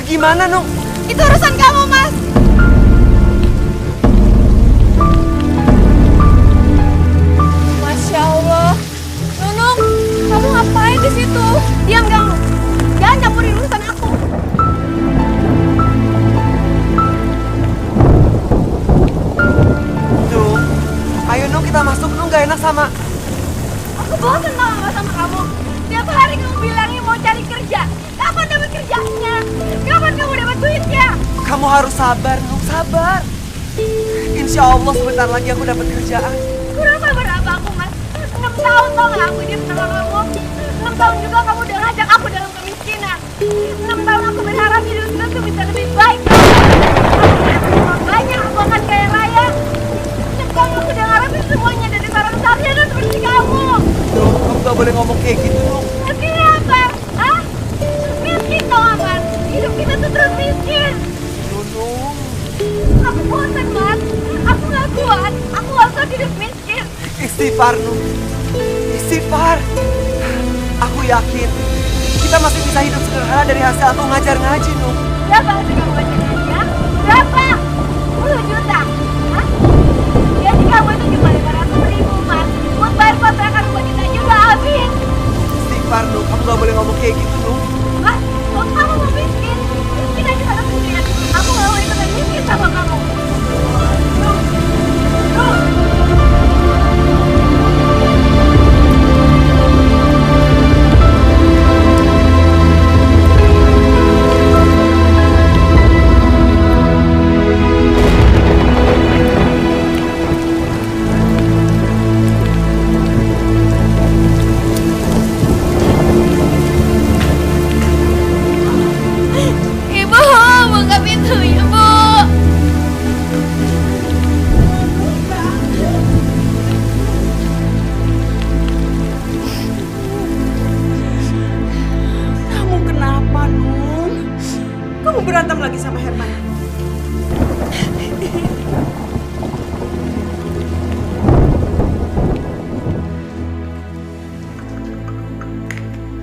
gimana, Nung? Itu urusan kamu, Mas. Masya Allah. Nunung, kamu ngapain di situ? Diam kamu. Jangan campurin urusan aku. Nung, ayo Nung kita masuk. Nung gak enak sama... Aku bosan sama kamu. Tiap hari kamu bilangnya mau cari kerja. Kapan dapat kerjanya? Kapan kamu dapat duitnya? Kamu harus sabar, Nung, sabar. Insya Allah sebentar lagi aku dapat kerjaan. Kurang sabar apa aku, Mas? 6 tahun tau gak aku hidup sama kamu? 6 tahun juga kamu udah ngajak aku dalam kemiskinan. 6 tahun aku berharap hidup kita tuh bisa lebih baik. Aku banyak, aku akan kaya raya. 6 tahun aku udah ngarepin semuanya dari seorang sarjana seperti kamu. Nung, kamu gak boleh ngomong kayak gitu, Nung. Artinya apa? Hah? Miskin tau apa? Hidup kita tuh terus miskin. Nung. Aku bosan, Mas. Aku gak kuat. Aku gak kuat hidup miskin. Istighfar, Nung. Istighfar. Aku yakin kita masih bisa hidup sederhana dari hasil aku ngajar ngaji, Nung. Berapa hasil kamu baca ngaji, ya? Berapa? 10 juta? Hah? Gaji kamu itu cuma 500.000, Mas. Buat bayar kontrakan rumah kita aja udah habis. Istighfar, Nung. Kamu gak boleh ngomong kayak gitu, Nung. Mas, kalau kamu mau miskin, miskin aja sana sendirian. Aku gak mau ikutan miskin sama kamu. Nuh. Nuh. Ibu, buka pintunya, Bu. Kamu kenapa, Nung? Kamu berantem lagi sama Herman?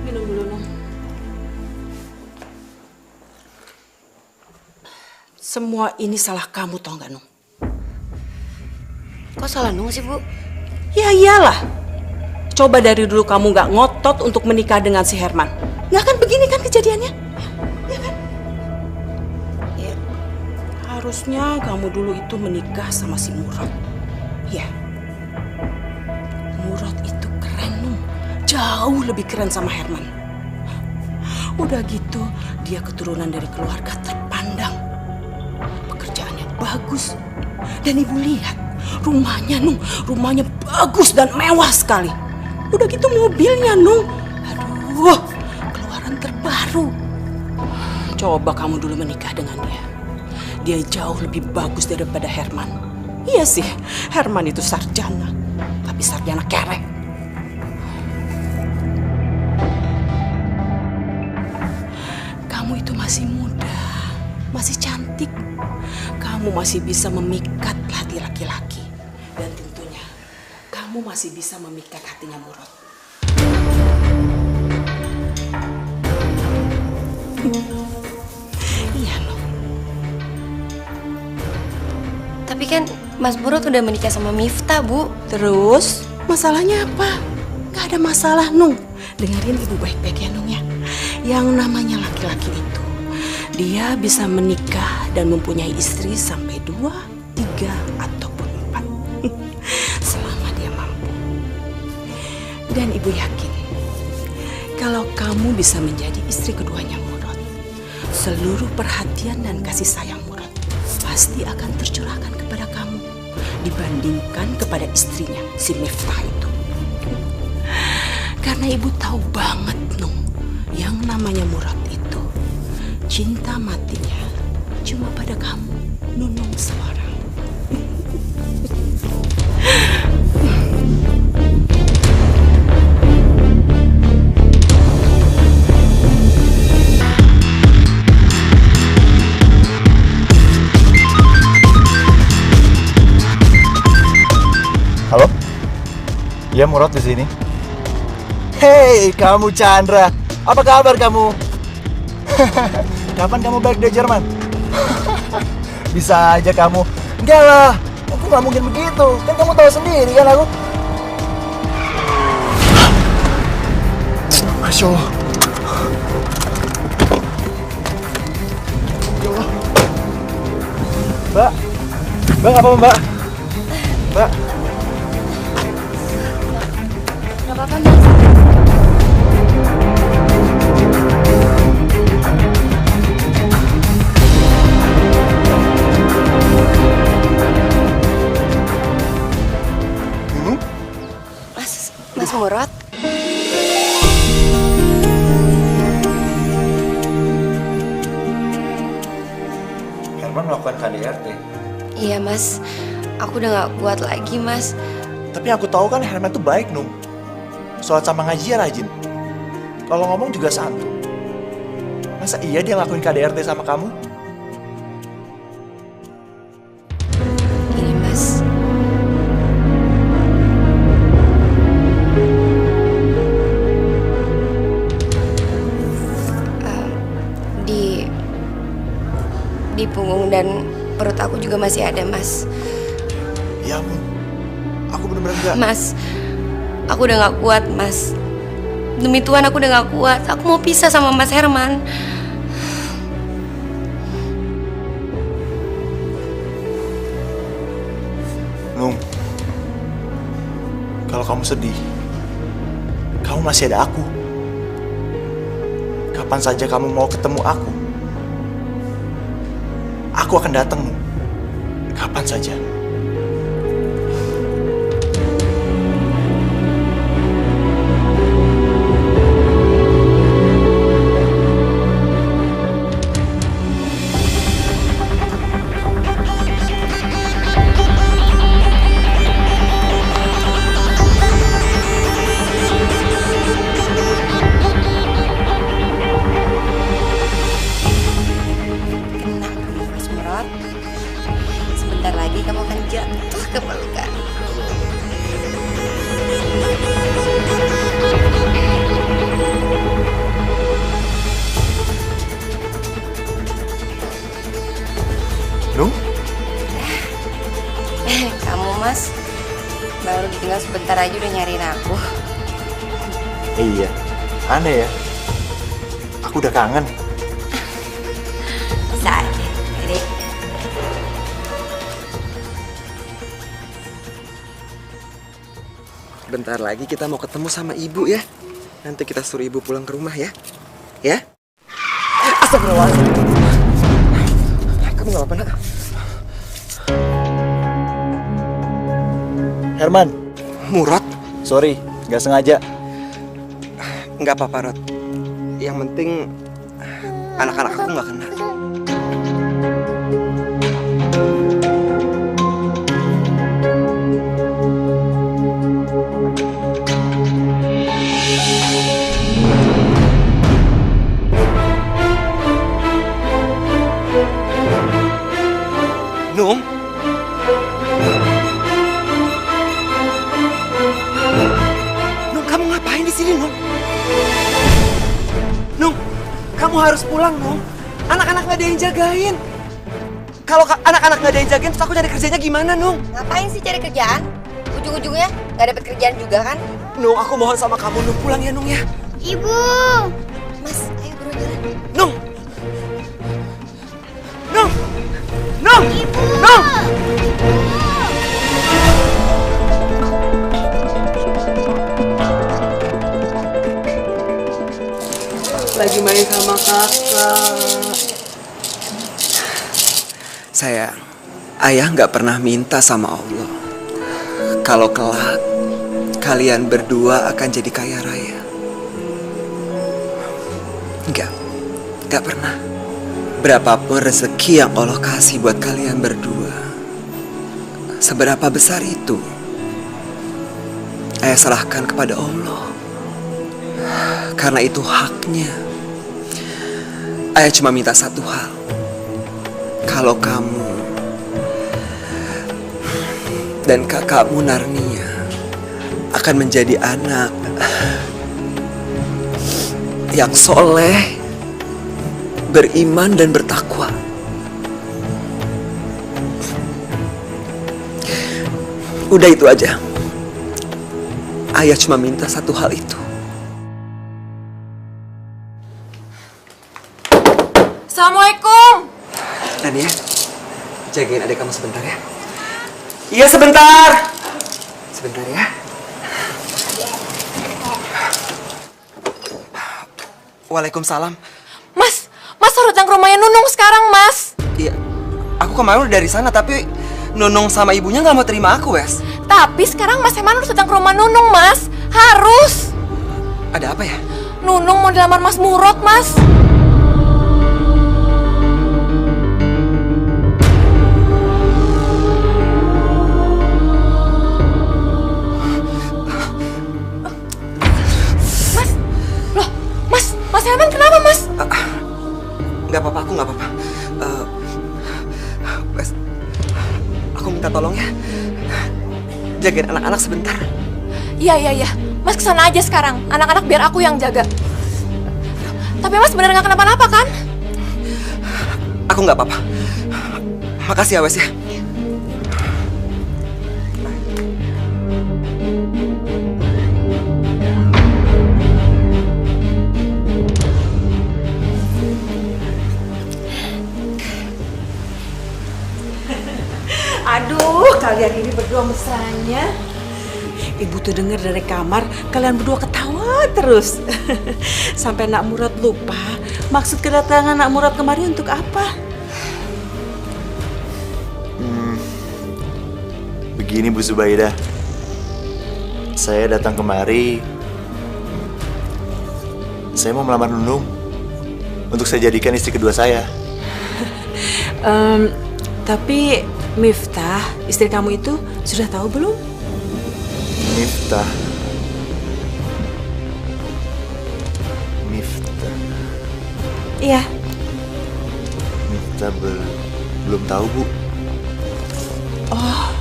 Minum dulu, Nung. Semua ini salah kamu, tau gak, Nung? Kok salah Nung sih, Bu? Ya iyalah. Coba dari dulu kamu gak ngotot untuk menikah dengan si Herman. Gak akan begini kan kejadiannya? Ya kan? Ya, Harusnya kamu dulu itu menikah sama si Murad. Ya. Murad itu keren, Nung. Jauh lebih keren sama Herman. Udah gitu, dia keturunan dari keluarga terpandang. Pekerjaannya bagus. Dan ibu lihat, rumahnya, Nung. Rumahnya bagus dan mewah sekali. Udah gitu mobilnya, Nung. Aduh, keluaran terbaru. Coba kamu dulu menikah dengan dia. Dia jauh lebih bagus daripada Herman. Iya sih, Herman itu sarjana. Tapi sarjana kerek. Kamu itu masih muda, masih cantik. Kamu masih bisa memikat hati laki-laki. Dan tentunya, kamu masih bisa memikat hatinya Murad. Iya loh. tapi kan Mas Murad udah menikah sama Miftah, Bu. Terus, masalahnya apa? Gak ada masalah, Nung. Dengerin ibu baik-baik ya, Nung ya. Yang namanya laki-laki itu, dia bisa menikah dan mempunyai istri sampai 2, 3, ataupun 4. Selama dia mampu. Dan ibu yakin, kalau kamu bisa menjadi istri keduanya Murad, seluruh perhatian dan kasih sayang Murad pasti akan tercurahkan kepada kamu dibandingkan kepada istrinya, si Miftah itu. Karena ibu tahu banget, Nung, yang namanya Murad itu cinta matinya cuma pada kamu, Nunung seorang. Halo? Iya, Murad di sini. Hei, kamu Chandra. Apa kabar kamu? Kapan kamu balik dari Jerman? Bisa aja kamu. Enggak lah, aku nggak mungkin begitu. Kan kamu tahu sendiri kan aku. Masya Allah. Ya Allah. Mbak, Mbak apa Mbak? Mbak. Gak apa-apa, Mas. Mas Murad? Herman melakukan KDRT. Iya, Mas. Aku udah gak kuat lagi, Mas. Tapi aku tahu kan Herman tuh baik, Nung. Sholat sama ngaji ya rajin. Kalau ngomong juga santun. Masa iya dia ngelakuin KDRT sama kamu? Gini, Mas. Di punggung dan perut aku juga masih ada, Mas. Ya ampun. Aku bener-bener enggak. Mas, aku udah gak kuat, Mas. Demi Tuhan aku udah gak kuat. Aku mau pisah sama Mas Herman. Nung, kalau kamu sedih, kamu masih ada aku. Kapan saja kamu mau ketemu aku akan datang, Nung. Kapan saja. Sebentar lagi kamu akan jatuh ke pelukan. Nung? Kamu, Mas, baru ditinggal sebentar aja udah nyariin aku. Iya, aneh ya. Aku udah kangen. Bisa aja. Jadi, Bentar lagi kita mau ketemu sama ibu ya. Nanti kita suruh ibu pulang ke rumah ya. Ya? Astagfirullahaladzim. Kamu gak apa-apa, Nak? Herman, Murad? sorry, nggak sengaja. Nggak apa-apa, Rod. Yang penting anak-anak aku nggak kena. Nung? Nung, kamu ngapain di sini, Nung? Nung, kamu harus pulang, Nung. Anak-anak nggak ada yang jagain. Kalau anak-anak nggak ada yang jagain, terus aku cari kerjanya gimana, Nung? ngapain sih cari kerjaan? Ujung-ujungnya nggak dapet kerjaan juga kan? Nung, aku mohon sama kamu, Nung, pulang ya, Nung ya. Ibu. Mas, ayo buru jalan. Nung! Nung! Nung! Nung! Lagi main sama kakak. Sayang, ayah nggak pernah minta sama Allah kalau kelak kalian berdua akan jadi kaya raya. Nggak pernah. Berapapun rezeki yang Allah kasih buat kalian berdua, seberapa besar itu, ayah serahkan kepada Allah. Karena itu haknya. Ayah cuma minta satu hal. Kalau kamu dan kakakmu Narnia akan menjadi anak yang soleh, beriman dan bertakwa. Udah itu aja. Ayah cuma minta satu hal itu. Assalamualaikum. Nania, jagain adik kamu sebentar ya. Iya sebentar. Sebentar ya. Waalaikumsalam. Mas harus datang ke rumahnya Nunung sekarang, Mas. Iya, aku kemarin udah dari sana tapi Nunung sama ibunya nggak mau terima aku, Wes. Tapi sekarang Mas Herman harus datang ke rumah Nunung, Mas. Harus. Ada apa ya? Nunung mau dilamar Mas Murad, Mas. Mas Herman kenapa, Mas? Nggak apa-apa, aku nggak apa-apa. Wes, aku minta tolong ya. Jagain anak-anak sebentar. Iya. Mas kesana aja sekarang. Anak-anak biar aku yang jaga. Tapi Mas bener nggak kenapa-napa kan? Aku nggak apa-apa. Makasih ya, Wes ya. Aduh, kalian ini berdua mesranya. Ibu tuh denger dari kamar, kalian berdua ketawa terus. Sampai Nak Murad lupa maksud kedatangan Nak Murad kemari untuk apa. Begini Bu Zubaidah, saya datang kemari, saya mau melamar Nunung untuk saya jadikan istri kedua saya. Tapi Miftah, istri kamu itu sudah tahu belum? Miftah. Iya. Miftah belum tahu, Bu. Oh.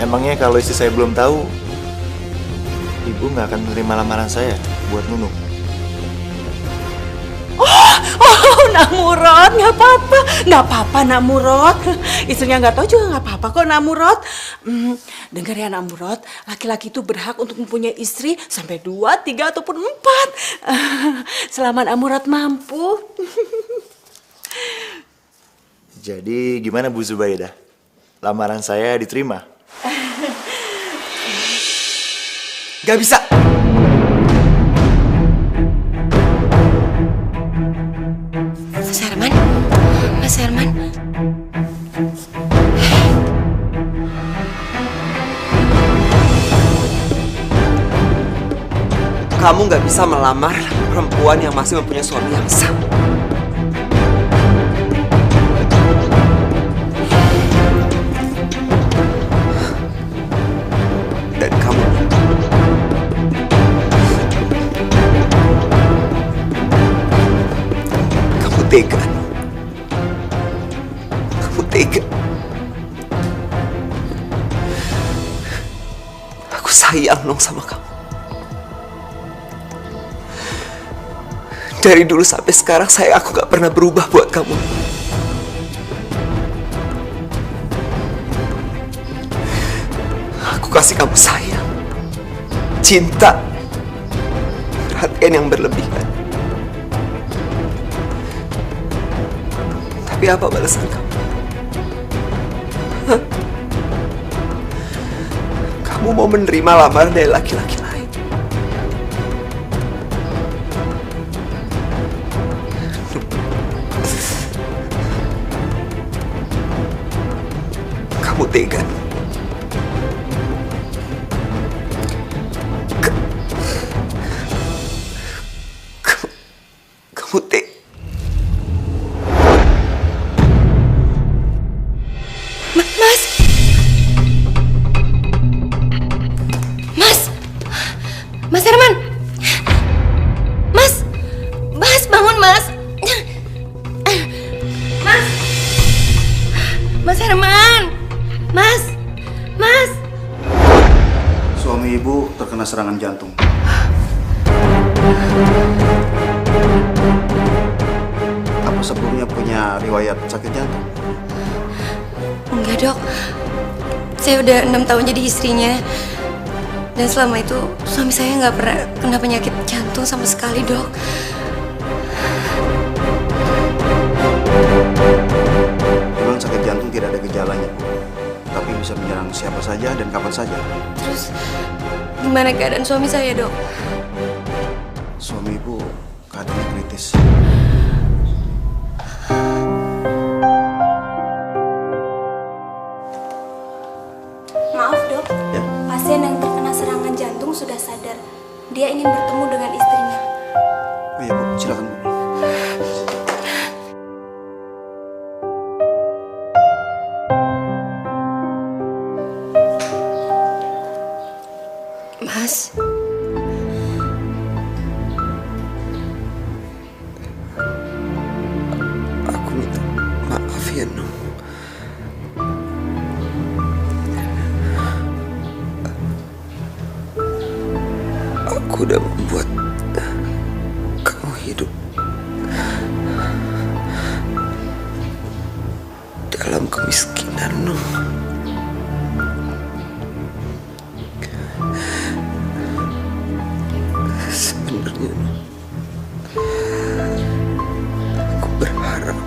Emangnya kalau istri saya belum tahu, Ibu nggak akan menerima lamaran saya buat Nunung? Oh, Nak Murad, nggak apa-apa Nak Murad. Istrinya nggak tahu juga nggak apa-apa kok Nak Murad. Dengar ya Nak Murad, laki-laki itu berhak untuk mempunyai istri sampai 2, 3 ataupun 4. Selama Nak Murad mampu. Jadi gimana Bu Zubaidah? Lamaran saya diterima? Gak bisa. Mas Herman. Kamu gak bisa melamar perempuan yang masih mempunyai suami yang sah. Dan kamu tega. Kamu tega. Aku sayang dong sama kamu. Dari dulu sampai sekarang aku gak pernah berubah buat kamu. Aku kasih kamu sayang, cinta, perhatian yang berlebihan. Tapi apa balasan kamu? Hah? Kamu mau menerima lamaran dari laki-laki lain? Kamu tega. Kamu tega. Mas Herman. Mas bangun, Mas. Mas Herman. Mas. Suami Ibu terkena terkena serangan jantung. Apa sebelumnya punya riwayat sakit jantung? Enggak, Dok. Saya udah 6 tahun jadi istrinya. Dan selama itu suami saya nggak pernah kena penyakit jantung sama sekali, Dok. Memang sakit jantung tidak ada gejalanya, Bu. Tapi bisa menyerang siapa saja dan kapan saja. Terus gimana keadaan suami saya, Dok? Suami Ibu keadaannya kritis. Maaf dok, Ya. pasien yang terkena serangan jantung sudah sadar. Dia ingin bertemu dengan istrinya. Oh iya Bu, silakan Bu. Mas, Aku minta maaf ya, Nung. Aku udah membuat kamu hidup dalam kemiskinan, Nung. Sebenarnya, Nung, aku berharap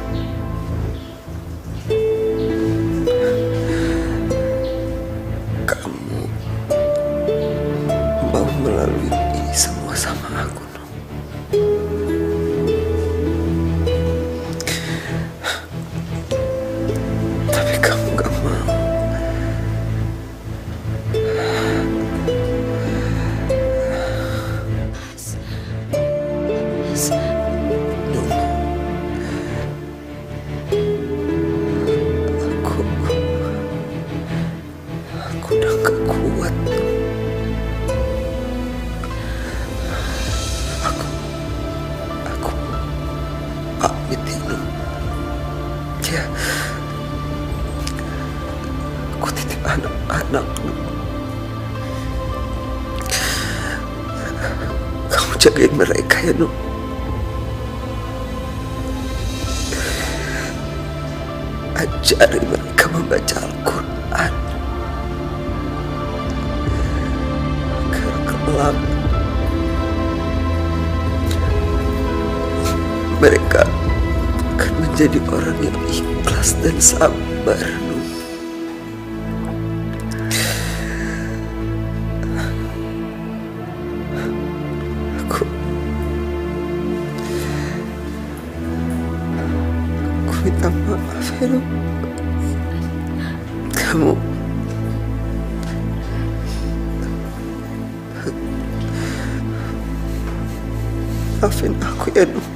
kamu mau melalui ini semua sama aku, Nung. Tapi kamu gak mau. Nung, aku udah gak kuat. Aku pamit ya, Nung. Ya, aku titip anak-anak, Nung. Kamu jagain mereka ya, Nung. Ajari mereka membaca Al-Quran agar kelak mereka akan menjadi orang yang ikhlas dan sabar, Nung. Aku minta maaf ya, Nung. Kamu maafin aku ya, Nung.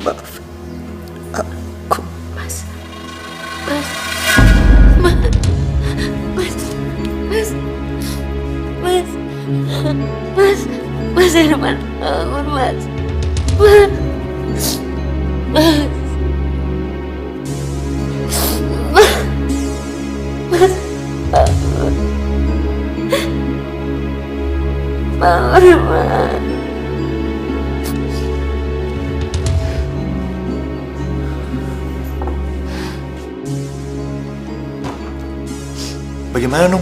Maafin aku. Mas, Mas, Mas, Mas, Mas, Mas, Mas Herman, bangun Mas, Mas, Mas, bangun Mas. Bagaimana, Nung?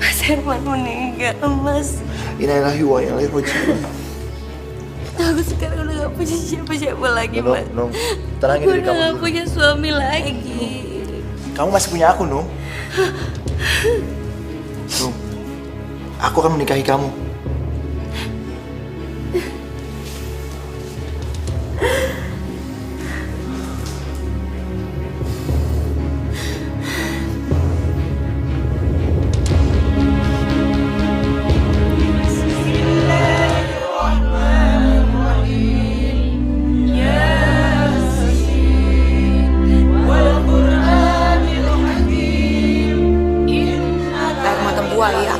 Mas Herman meninggal, Mas. Innalillahi wa inna ilaihi raji'un. Aku sekarang udah gak punya siapa-siapa lagi, Nung, Mas. Nung, tenangin Aku diri udah kamu gak dulu. punya suami lagi. Kamu masih punya aku, Nung. Nung, aku akan menikahi kamu. Air mata buaya.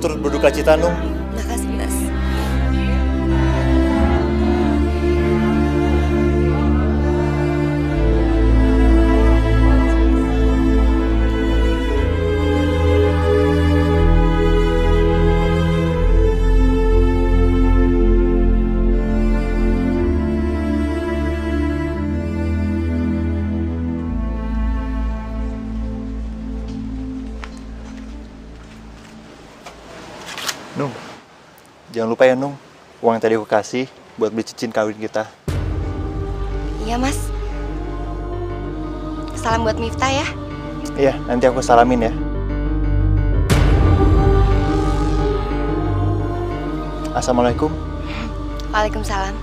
turut berduka cita, Nung. Makasih, Mas. Nung, jangan lupa ya, Nung. Uang yang tadi aku kasih buat beli cincin kawin kita. Iya, Mas. Salam buat Miftah ya. Iya, nanti aku salamin ya. Assalamualaikum. Waalaikumsalam.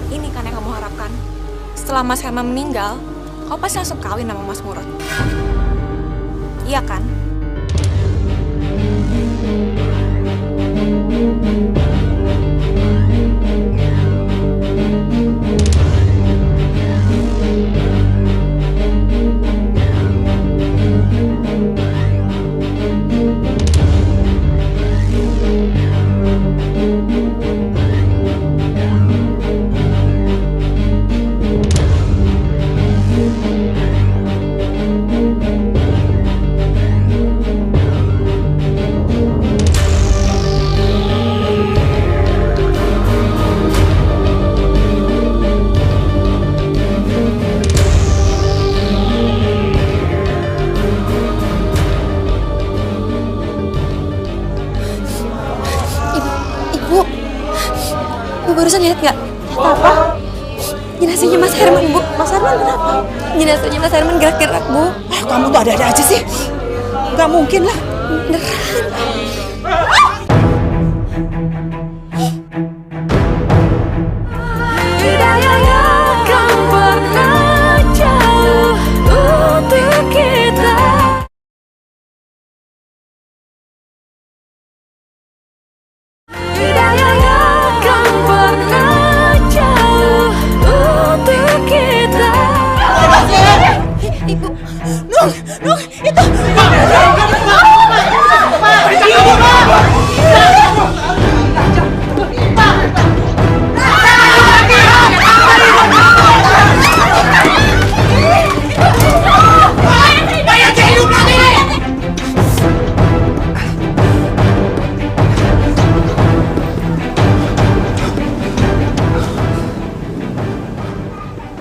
Ini kan yang kamu harapkan. Setelah Mas Herman meninggal, kau pasti langsung kawin sama Mas Murad. Iya kan? Bu barusan lihat nggak? Apa? Jenazahnya Mas Herman, Bu. Mas Herman kenapa? Jenazahnya Mas Herman gerak-gerak, Bu. Kamu tuh ada-ada aja sih. Gak mungkin lah. Beneran.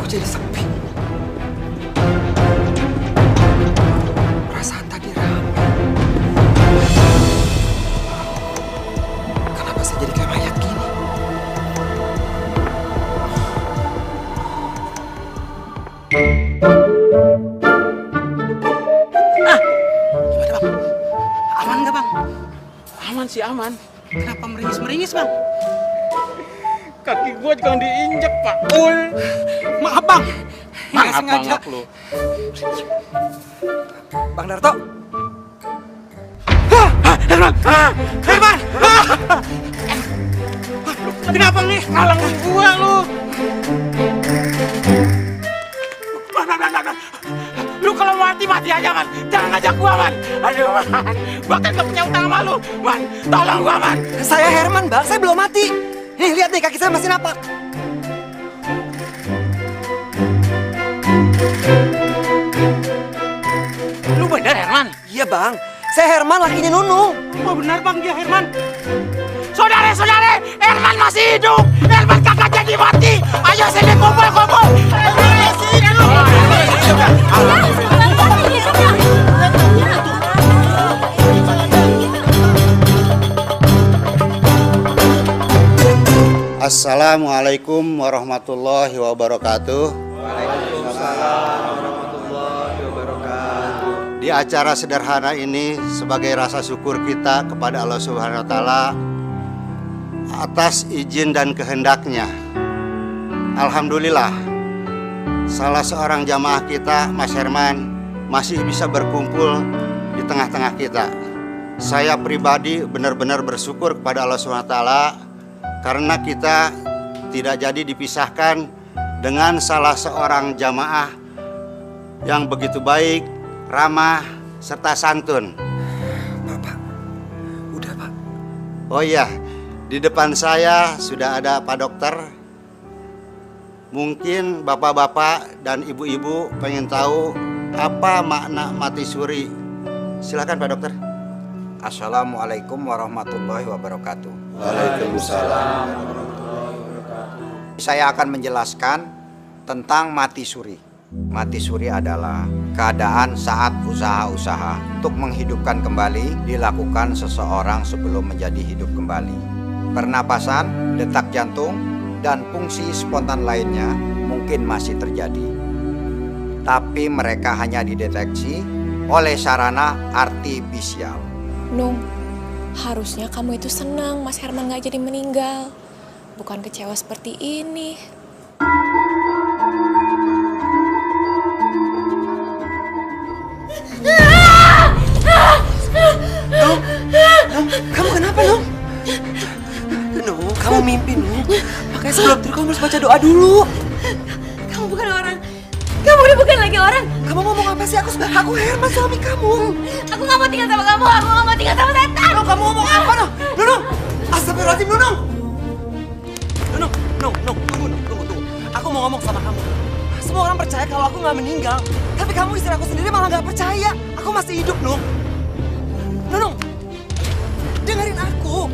Jadi sepi. Perasaan tadi ramai. Kenapa saya jadi kayak mayat gini? Gimana bang? Aman nggak bang? Aman sih aman. Kenapa meringis-meringis bang? Kaki gua jangan diinjek, Pak Ul. Maaf bang. Nggak Maaf sengaja. banget lu. Bang Darto. Herman! Herman! Kenapa nih ngalangin gua lu? Lu kalau mati aja, Man. Jangan ngajak gua, Man. Aduh, Man. Gua kan gak punya utang sama lu. Man, tolong gua, Man. Saya Herman, Bang. Saya belum mati. Nih, lihat nih, kaki saya masih napak. Lu bener, Herman? Iya, Bang. Saya Herman, lakinya Nunung. Oh, benar, Bang. Dia Herman. Saudara-saudara, Herman masih hidup. Herman kakak jadi mati. Ayo sini kumpul-kumpul. Herman masih hidup. Assalamualaikum warahmatullahi wabarakatuh. Waalaikumsalam warahmatullahi wabarakatuh. Di acara sederhana ini sebagai rasa syukur kita kepada Allah Subhanahu wa taala atas izin dan kehendaknya. Alhamdulillah, salah seorang jamaah kita, Mas Herman, masih bisa berkumpul di tengah-tengah kita. Saya pribadi benar-benar bersyukur kepada Allah Subhanahu wa taala karena kita tidak jadi dipisahkan dengan salah seorang jamaah yang begitu baik, ramah, serta santun. Pak, udah Pak. Oh iya, di depan saya sudah ada Pak Dokter. Mungkin bapak-bapak dan ibu-ibu pengen tahu apa makna mati suri. Silakan Pak Dokter. Assalamualaikum warahmatullahi wabarakatuh. Waalaikumsalam. Saya akan menjelaskan tentang mati suri. Mati suri adalah keadaan saat usaha-usaha untuk menghidupkan kembali dilakukan seseorang sebelum menjadi hidup kembali. Pernapasan, detak jantung, dan fungsi spontan lainnya mungkin masih terjadi. Tapi mereka hanya dideteksi oleh sarana artifisial. Nung, harusnya kamu itu senang Mas Herman gak jadi meninggal. Bukan kecewa seperti ini. Nung, kamu kenapa Nung? Nung, kamu mimpi Nung. Makanya sebelum tidur kamu harus baca doa dulu. Kamu bukan orang. Kamu udah bukan lagi orang. Kamu ngomong apa sih? Aku Herman, suami kamu. Aku gak mau tinggal sama kamu. Aku gak mau tinggal sama setan. Nung, kamu ngomong apa Nung? Nung, astagfirullahaladzim Nung. Nung, tunggu. Aku mau ngomong sama kamu. Semua orang percaya kalau aku nggak meninggal. Tapi kamu istri aku sendiri malah nggak percaya. Aku masih hidup, Nung. Nung, dengerin aku.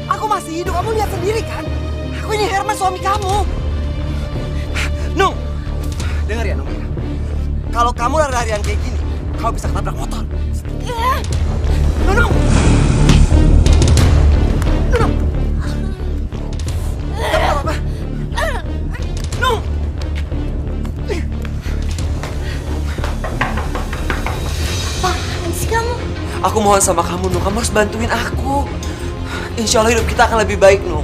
Aku masih hidup, kamu lihat sendiri kan? Aku ini Herman, suami kamu. Nung, denger ya Nung. Kalau kamu lari-larian kayak gini, kamu bisa ketabrak motor. Nung. Kamu apa? Nung. Apaan sih kamu? Aku mohon sama kamu, Nung. Kamu harus bantuin aku. Insya Allah hidup kita akan lebih baik, Nung.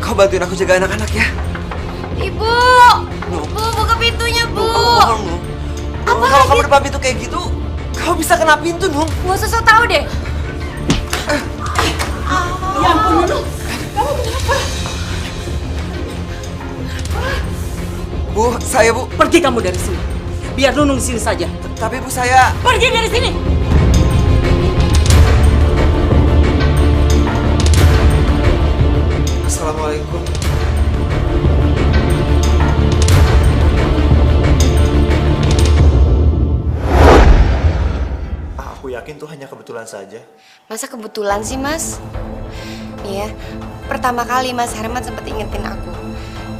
Kau bantuin aku jaga anak-anak ya. Ibu! Nung. Bu, buka pintunya, Bu! Nung, aku mohon, Nung. Apa Kalau lagi? kamu depan pintu kayak gitu, kau bisa kena pintu, Nung. Gak usah sok tau deh. Ya ampun, Nung. Kamu kenapa? Bu, saya Bu. Pergi kamu dari sini. Biar Nunung di sini saja. Tapi Bu, saya... Pergi dari sini. Assalamualaikum. Aku yakin tuh hanya kebetulan saja. Masa kebetulan sih, Mas? Nih ya, pertama kali Mas Herman sempat ingetin aku.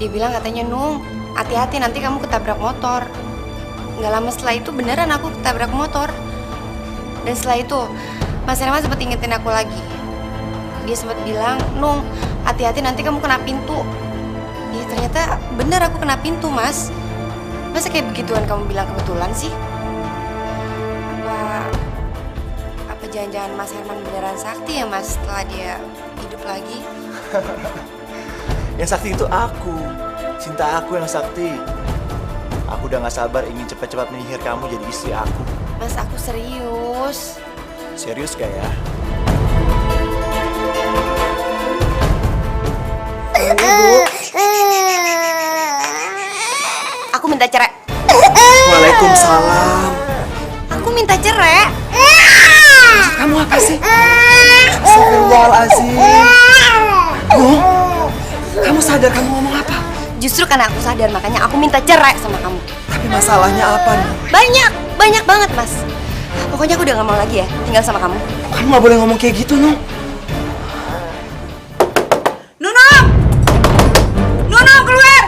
Dia bilang katanya, Nung, hati-hati nanti kamu ketabrak motor. Nggak lama setelah itu beneran aku ketabrak motor. Dan setelah itu, Mas Herman sempat ingetin aku lagi. Dia sempat bilang, Nung, hati-hati nanti kamu kena pintu. Ya ternyata bener aku kena pintu, Mas. Masa kayak begituan kamu bilang kebetulan sih? Apa jangan-jangan Mas Herman beneran sakti ya, Mas, setelah dia hidup lagi? Yang sakti itu aku. Cinta aku yang sakti. Aku udah gak sabar ingin cepat-cepat menyihir kamu jadi istri aku. Mas, aku serius. Serius gak ya? Aku minta cerai. Waalaikumsalam. Aku minta cerai. Maksud kamu apa sih? Astagfirullahaladzim. Bu, kamu sadar kamu ngomong apa? Justru karena aku sadar, makanya aku minta cerai sama kamu. Tapi masalahnya apa nih? Banyak banget, Mas. Pokoknya aku udah gak mau lagi ya tinggal sama kamu. Kamu gak boleh ngomong kayak gitu, Nung. Nunung! Nunung, keluar!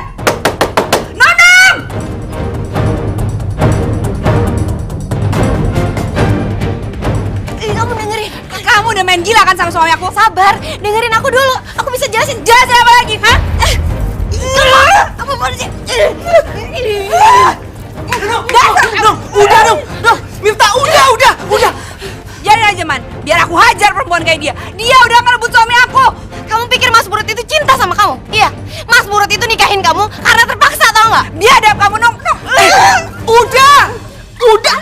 Nunung! Kamu dengerin. Kamu udah main gila kan sama suami aku? Sabar, dengerin aku dulu. Aku bisa jelasin. Jelasin apa lagi, hah? Apa mau sih? Nung, udah, Nung. Miftah, udah. Biarin aja, Man. Biar aku hajar perempuan kayak dia. Dia udah ngerebut suami aku. Kamu pikir Mas Murut itu cinta sama kamu? Iya. Mas Murut itu nikahin kamu karena terpaksa, tau nggak? Biadab kamu, Nung. Udah.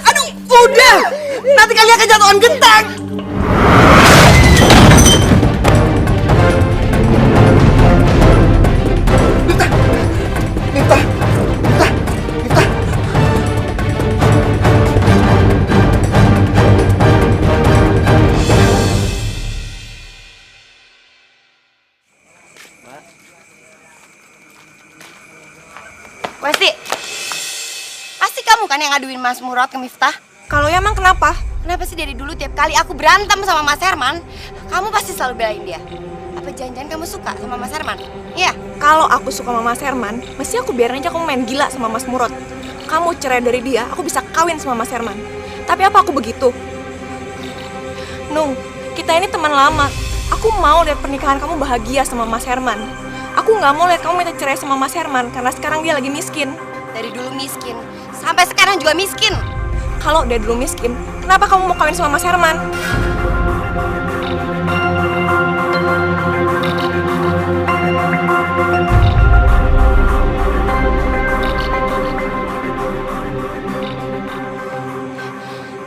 Aduh, udah. Nanti kalian kejatuhan genteng. Miftah, Pasti kamu kan yang ngaduin Mas Murad ke Miftah? Kalau ya emang kenapa? Kenapa sih dari dulu tiap kali aku berantem sama Mas Herman, kamu pasti selalu belain dia? Apa jangan-jangan kamu suka sama Mas Herman? Iya? Kalau aku suka sama Mas Herman, mesti aku biarin aja kamu main gila sama Mas Murad. Kamu cerai dari dia, aku bisa kawin sama Mas Herman. Tapi apa aku begitu? Nung, kita ini teman lama. Aku mau lihat pernikahan kamu bahagia sama Mas Herman. Aku nggak mau lihat kamu minta cerai sama Mas Herman karena sekarang dia lagi miskin. Dari dulu miskin, sampai sekarang juga miskin. Kalau dia dulu miskin, kenapa kamu mau kawin sama Mas Herman?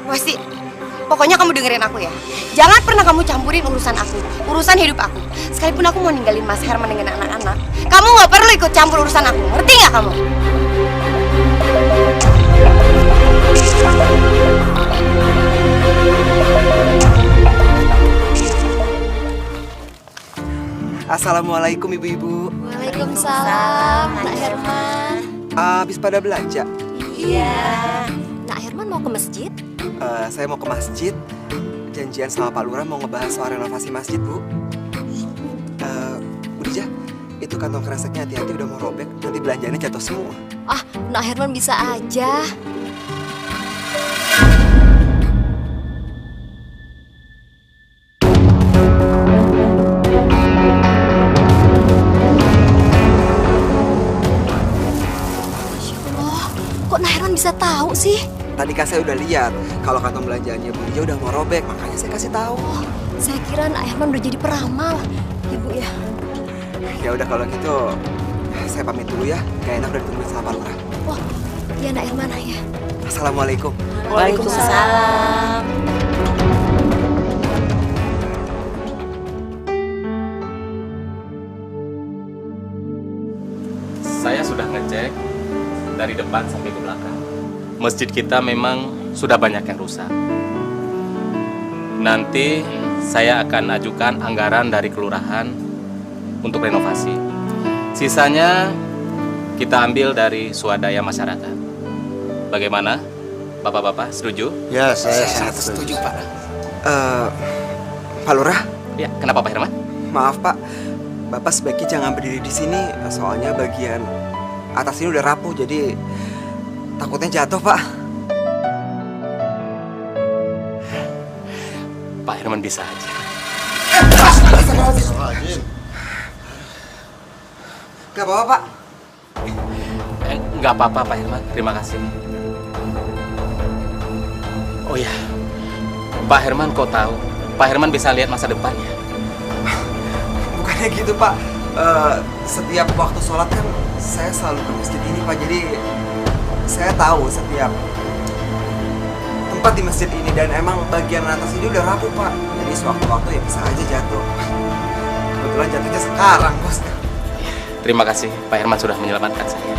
Wasti, pokoknya kamu dengerin aku ya. Jangan pernah kamu campurin urusan aku, urusan hidup aku. Sekalipun aku mau ninggalin Mas Herman dengan anak-anak, kamu nggak perlu ikut campur urusan aku. Ngerti nggak kamu? Assalamualaikum ibu-ibu. Waalaikumsalam, Nak Herman. Habis pada belanja? Iya. Nak Herman mau ke masjid? Saya mau ke masjid. Janjian sama Pak Lurah mau ngebahas soal renovasi masjid, Bu. Bu Dija, itu kantong kreseknya hati-hati udah mau robek. Nanti belanjanya jatuh semua. Ah, Nak Herman bisa aja. Masya Allah, kok Nak Herman bisa tahu sih? Tadi kan saya udah lihat kalau kantong belanjaannya Bu Dija udah mau robek, makanya saya kasih tahu. Oh, saya kira Nak Herman udah jadi peramal. Ibu ya. Ya udah kalau gitu, saya pamit dulu ya. Gak enak udah ditungguin sama Pak Lurah. Oh, iya Nak Herman ya. Assalamualaikum. Waalaikumsalam. Saya sudah ngecek dari depan sampai ke belakang. Masjid kita memang sudah banyak yang rusak. Nanti saya akan ajukan anggaran dari kelurahan untuk renovasi. Sisanya kita ambil dari swadaya masyarakat. Bagaimana? Bapak-bapak setuju? Ya, saya sangat setuju, Pak. Pak Lurah? Ya, kenapa Pak Herman? Maaf, Pak. Bapak sebaiknya jangan berdiri di sini, soalnya bagian atas ini udah rapuh, jadi takutnya jatuh, Pak. Pak Herman bisa aja. Gak apa-apa, Pak. Nggak apa-apa, Pak Herman. Terima kasih. Oh ya, Pak Herman kok tahu? Pak Herman bisa lihat masa depannya. Bukannya gitu, Pak. Setiap waktu sholat kan saya selalu ke masjid ini, Pak. Jadi saya tahu setiap tempat di masjid ini, dan emang bagian atas ini udah rapuh, Pak. Jadi sewaktu-waktu ya bisa aja jatuh. Kebetulan jatuhnya sekarang, Bos. Terima kasih, Pak Herman sudah menyelamatkan saya.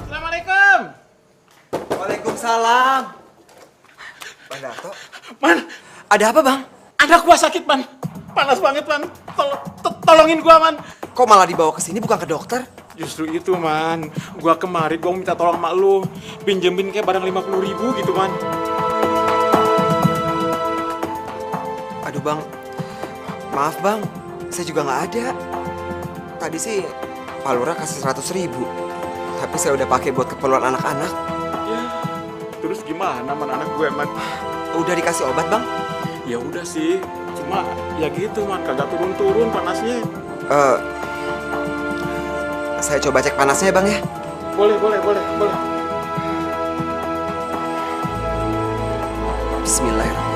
Assalamualaikum. Waalaikumsalam. Bang Dato. Man, ada apa, Bang? anak gua sakit, Man. Panas banget, Man. Tolongin gua, Man. Kok malah dibawa ke sini bukan ke dokter? Justru itu, Man. Gua kemarin gua minta tolong sama lu. Pinjemin kayak barang 50.000 gitu, Man. Aduh, Bang. Maaf, Bang. Saya juga nggak ada. Tadi sih Pak Lurah kasih 100.000. Tapi saya udah pakai buat keperluan anak-anak. Ya, terus gimana, Man, anak gue, Man? Udah dikasih obat, Bang? Ya udah sih. Cuma ya gitu, Man. Kagak turun-turun panasnya. Saya coba cek panasnya ya, Bang ya? Boleh. Bismillahirrahmanirrahim.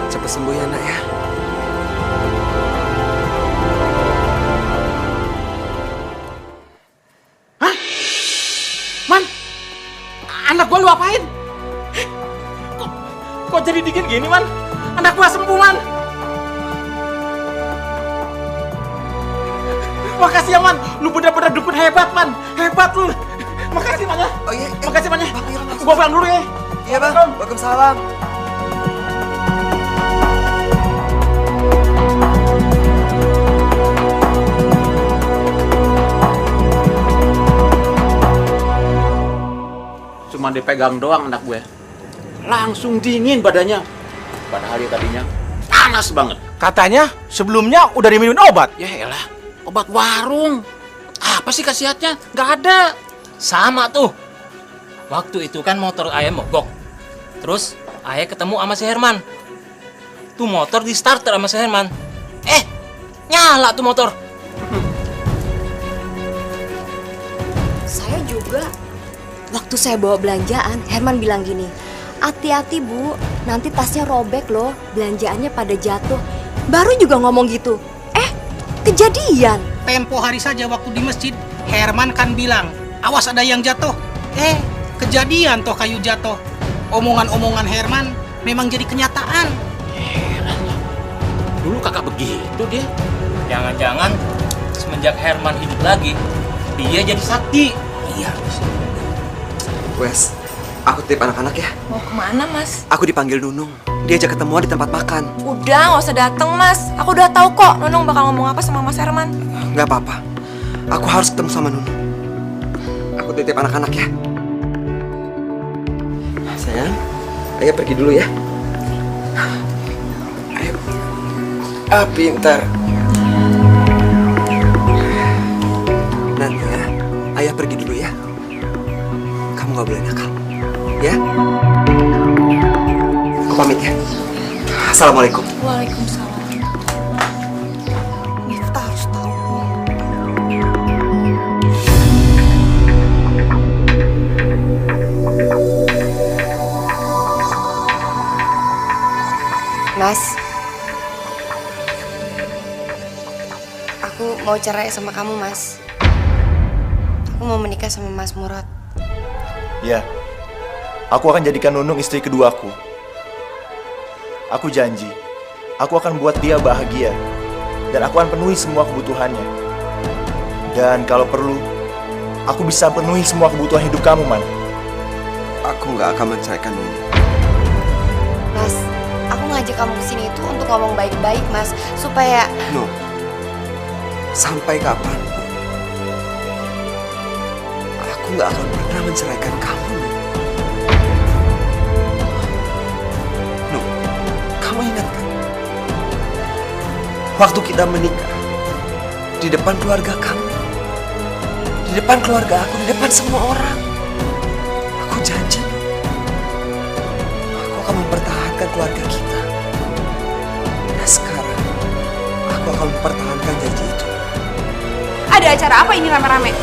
Cepat sembuh ya, Nak ya. Hah? Man, anak gua lu apain? Kok jadi dingin gini, Man? Anak gua sembuh, Man. Makasih ya, Man. Lu bener-bener dukun hebat, Man. Hebat lu. Makasih, Man ya. Oh iya. Makasih, Man ya. Bang, iya, Bang. Gua pulang dulu ya. Iya, Bang. Waalaikumsalam. cuma dipegang doang anak gue, langsung dingin badannya. Padahal dia tadinya panas banget. Katanya sebelumnya udah diminum obat. Ya elah, obat warung. Apa sih khasiatnya? Nggak ada. Sama tuh. Waktu itu kan motor ayah mogok. Terus ayah ketemu sama si Herman. Tuh motor di starter sama si Herman. Nyala tuh motor. Saya juga. Waktu saya bawa belanjaan, Herman bilang gini, hati-hati Bu, nanti tasnya robek loh, belanjaannya pada jatuh. Baru juga ngomong gitu. Kejadian. Tempo hari saja waktu di masjid, Herman kan bilang, awas ada yang jatuh. Kejadian toh kayu jatuh. Omongan-omongan Herman memang jadi kenyataan. Dulu kakak begitu dia. Jangan-jangan semenjak Herman hidup lagi, dia jadi sakti. Iya. Wes, aku titip anak-anak ya. Mau kemana, Mas? Aku dipanggil Nunung. Diajak ketemuan di tempat makan. Udah, nggak usah dateng, Mas. Aku udah tahu kok Nunung bakal ngomong apa sama Mas Herman. Nggak apa-apa. Aku harus ketemu sama Nunung. Aku titip anak-anak ya. Sayang, ayo pergi dulu ya. Ayo. Pintar. Nanti ya, ayah pergi dulu ya. Kamu nggak boleh nakal, ya. Aku pamit ya. Assalamualaikum. Waalaikumsalam. Kita harus tahu. Mas, aku mau cerai sama kamu, Mas. Aku mau menikah sama Mas Murad. Ya, aku akan jadikan Nunung istri keduaku. Aku janji, aku akan buat dia bahagia. Dan aku akan penuhi semua kebutuhannya. Dan kalau perlu, aku bisa penuhi semua kebutuhan hidup kamu, Man. Aku nggak akan menceraikan Nunung. Mas, aku ngajak kamu kesini itu untuk ngomong baik-baik, Mas. Supaya... No, sampai kapan? Aku nggak akan pernah menceraikan kamu. No, kamu ingat kan? Waktu kita menikah, di depan keluarga kamu, di depan keluarga aku, di depan semua orang, aku janji, aku akan mempertahankan keluarga kita. Dan sekarang, aku akan mempertahankan janji itu. Ada acara apa ini rame-rame?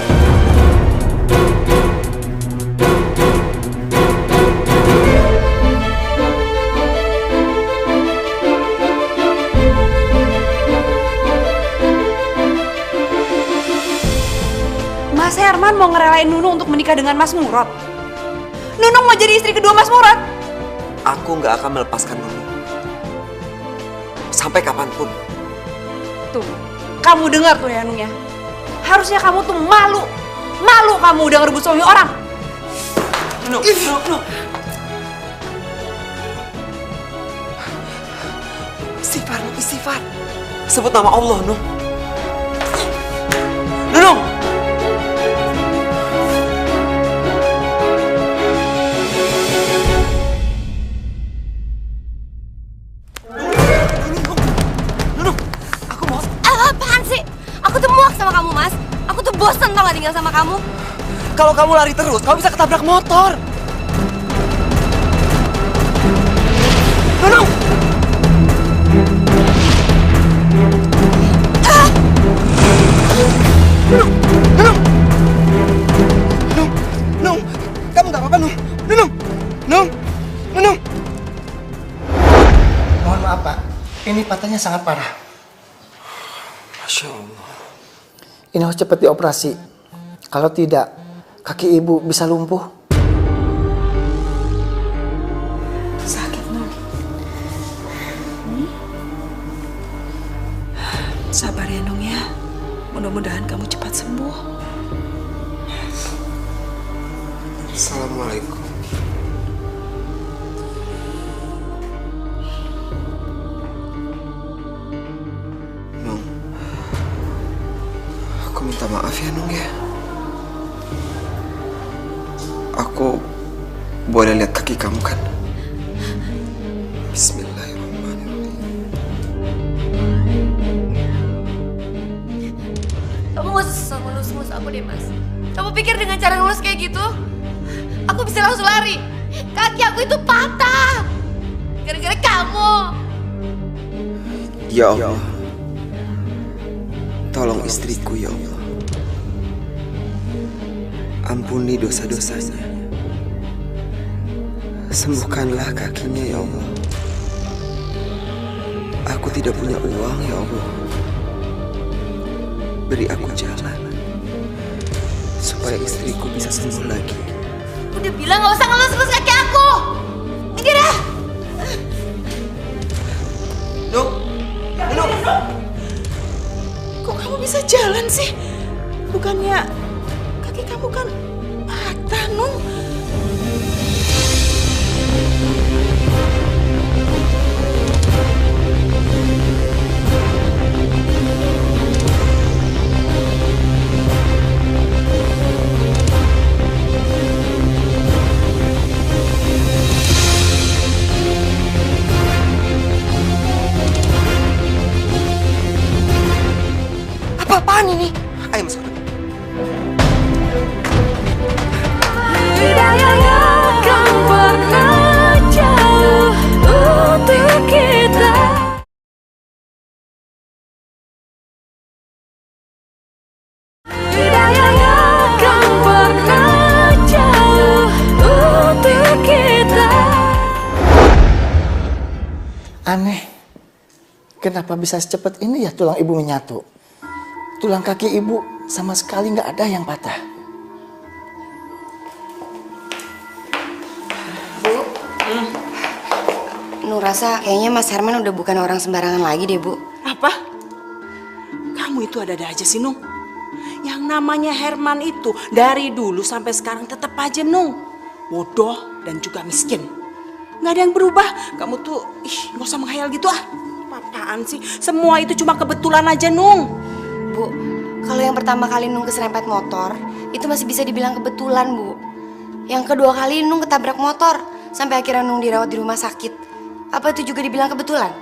Mas Herman mau ngerelain Nunung untuk menikah dengan Mas Murad. Nunung mau jadi istri kedua Mas Murad. Aku nggak akan melepaskan Nunung. Sampai kapanpun. Tuh, kamu dengar tuh ya Nung ya. Harusnya kamu tuh malu. Malu kamu udah ngerebut suami orang. Nunung. Istighfar, Nung, istighfar. Sebut nama Allah, Nung. Nunung! Apaan sih? Aku tuh muak sama kamu, Mas. Aku tuh bosan tau gak tinggal sama kamu. Kalau kamu lari terus, kamu bisa ketabrak motor. Nunung! Nung, kamu nggak apa-apa, Nung. Nung. Mohon maaf, Pak. Ini patahnya sangat parah. Masya Allah. Ini harus cepat dioperasi. Kalau tidak, kaki ibu bisa lumpuh. Sakit, Nung. Sabar ya, Nung ya. Mudah-mudahan kamu cepat sembuh. Assalamualaikum. Nung, aku minta maaf ya, Nung ya. Aku boleh lihat kaki kamu kan? Bismillahirrahmanirrahim. Kamu gak usah ngelus-ngelus aku deh, Mas. Kamu pikir dengan cara ngelus kayak gitu, aku bisa langsung lari? Kaki aku itu patah gara-gara kamu. Ya Allah, tolong istriku ya Allah. Ampuni dosa-dosanya. Sembuhkanlah kakinya ya Allah. Aku tidak punya uang ya Allah. Beri aku jalan supaya istriku bisa sembuh lagi. Udah bilang gak usah ngelus-ngelus kaki aku. Minggir ya. Nuk, Nuk. Kok kamu bisa jalan sih? Bukannya kaki kamu kan patah, Nung? Apa-apaan ini? Ayo masuk. Aneh, kenapa bisa secepat ini ya tulang ibu menyatu? Tulang kaki ibu sama sekali nggak ada yang patah. Nur rasa kayaknya Mas Herman udah bukan orang sembarangan lagi deh, Bu. Apa? Kamu itu ada-ada aja sih, Nung. Yang namanya Herman itu dari dulu sampai sekarang tetap aja, Nung, bodoh dan juga miskin. Nggak ada yang berubah. Kamu tuh, nggak usah menghayal gitu ah. Apaan sih? Semua itu cuma kebetulan aja, Nung. Bu, kalau yang pertama kali Nung keserempet motor, itu masih bisa dibilang kebetulan, Bu. Yang kedua kali Nung ketabrak motor, sampai akhirnya Nung dirawat di rumah sakit. Apa itu juga dibilang kebetulan?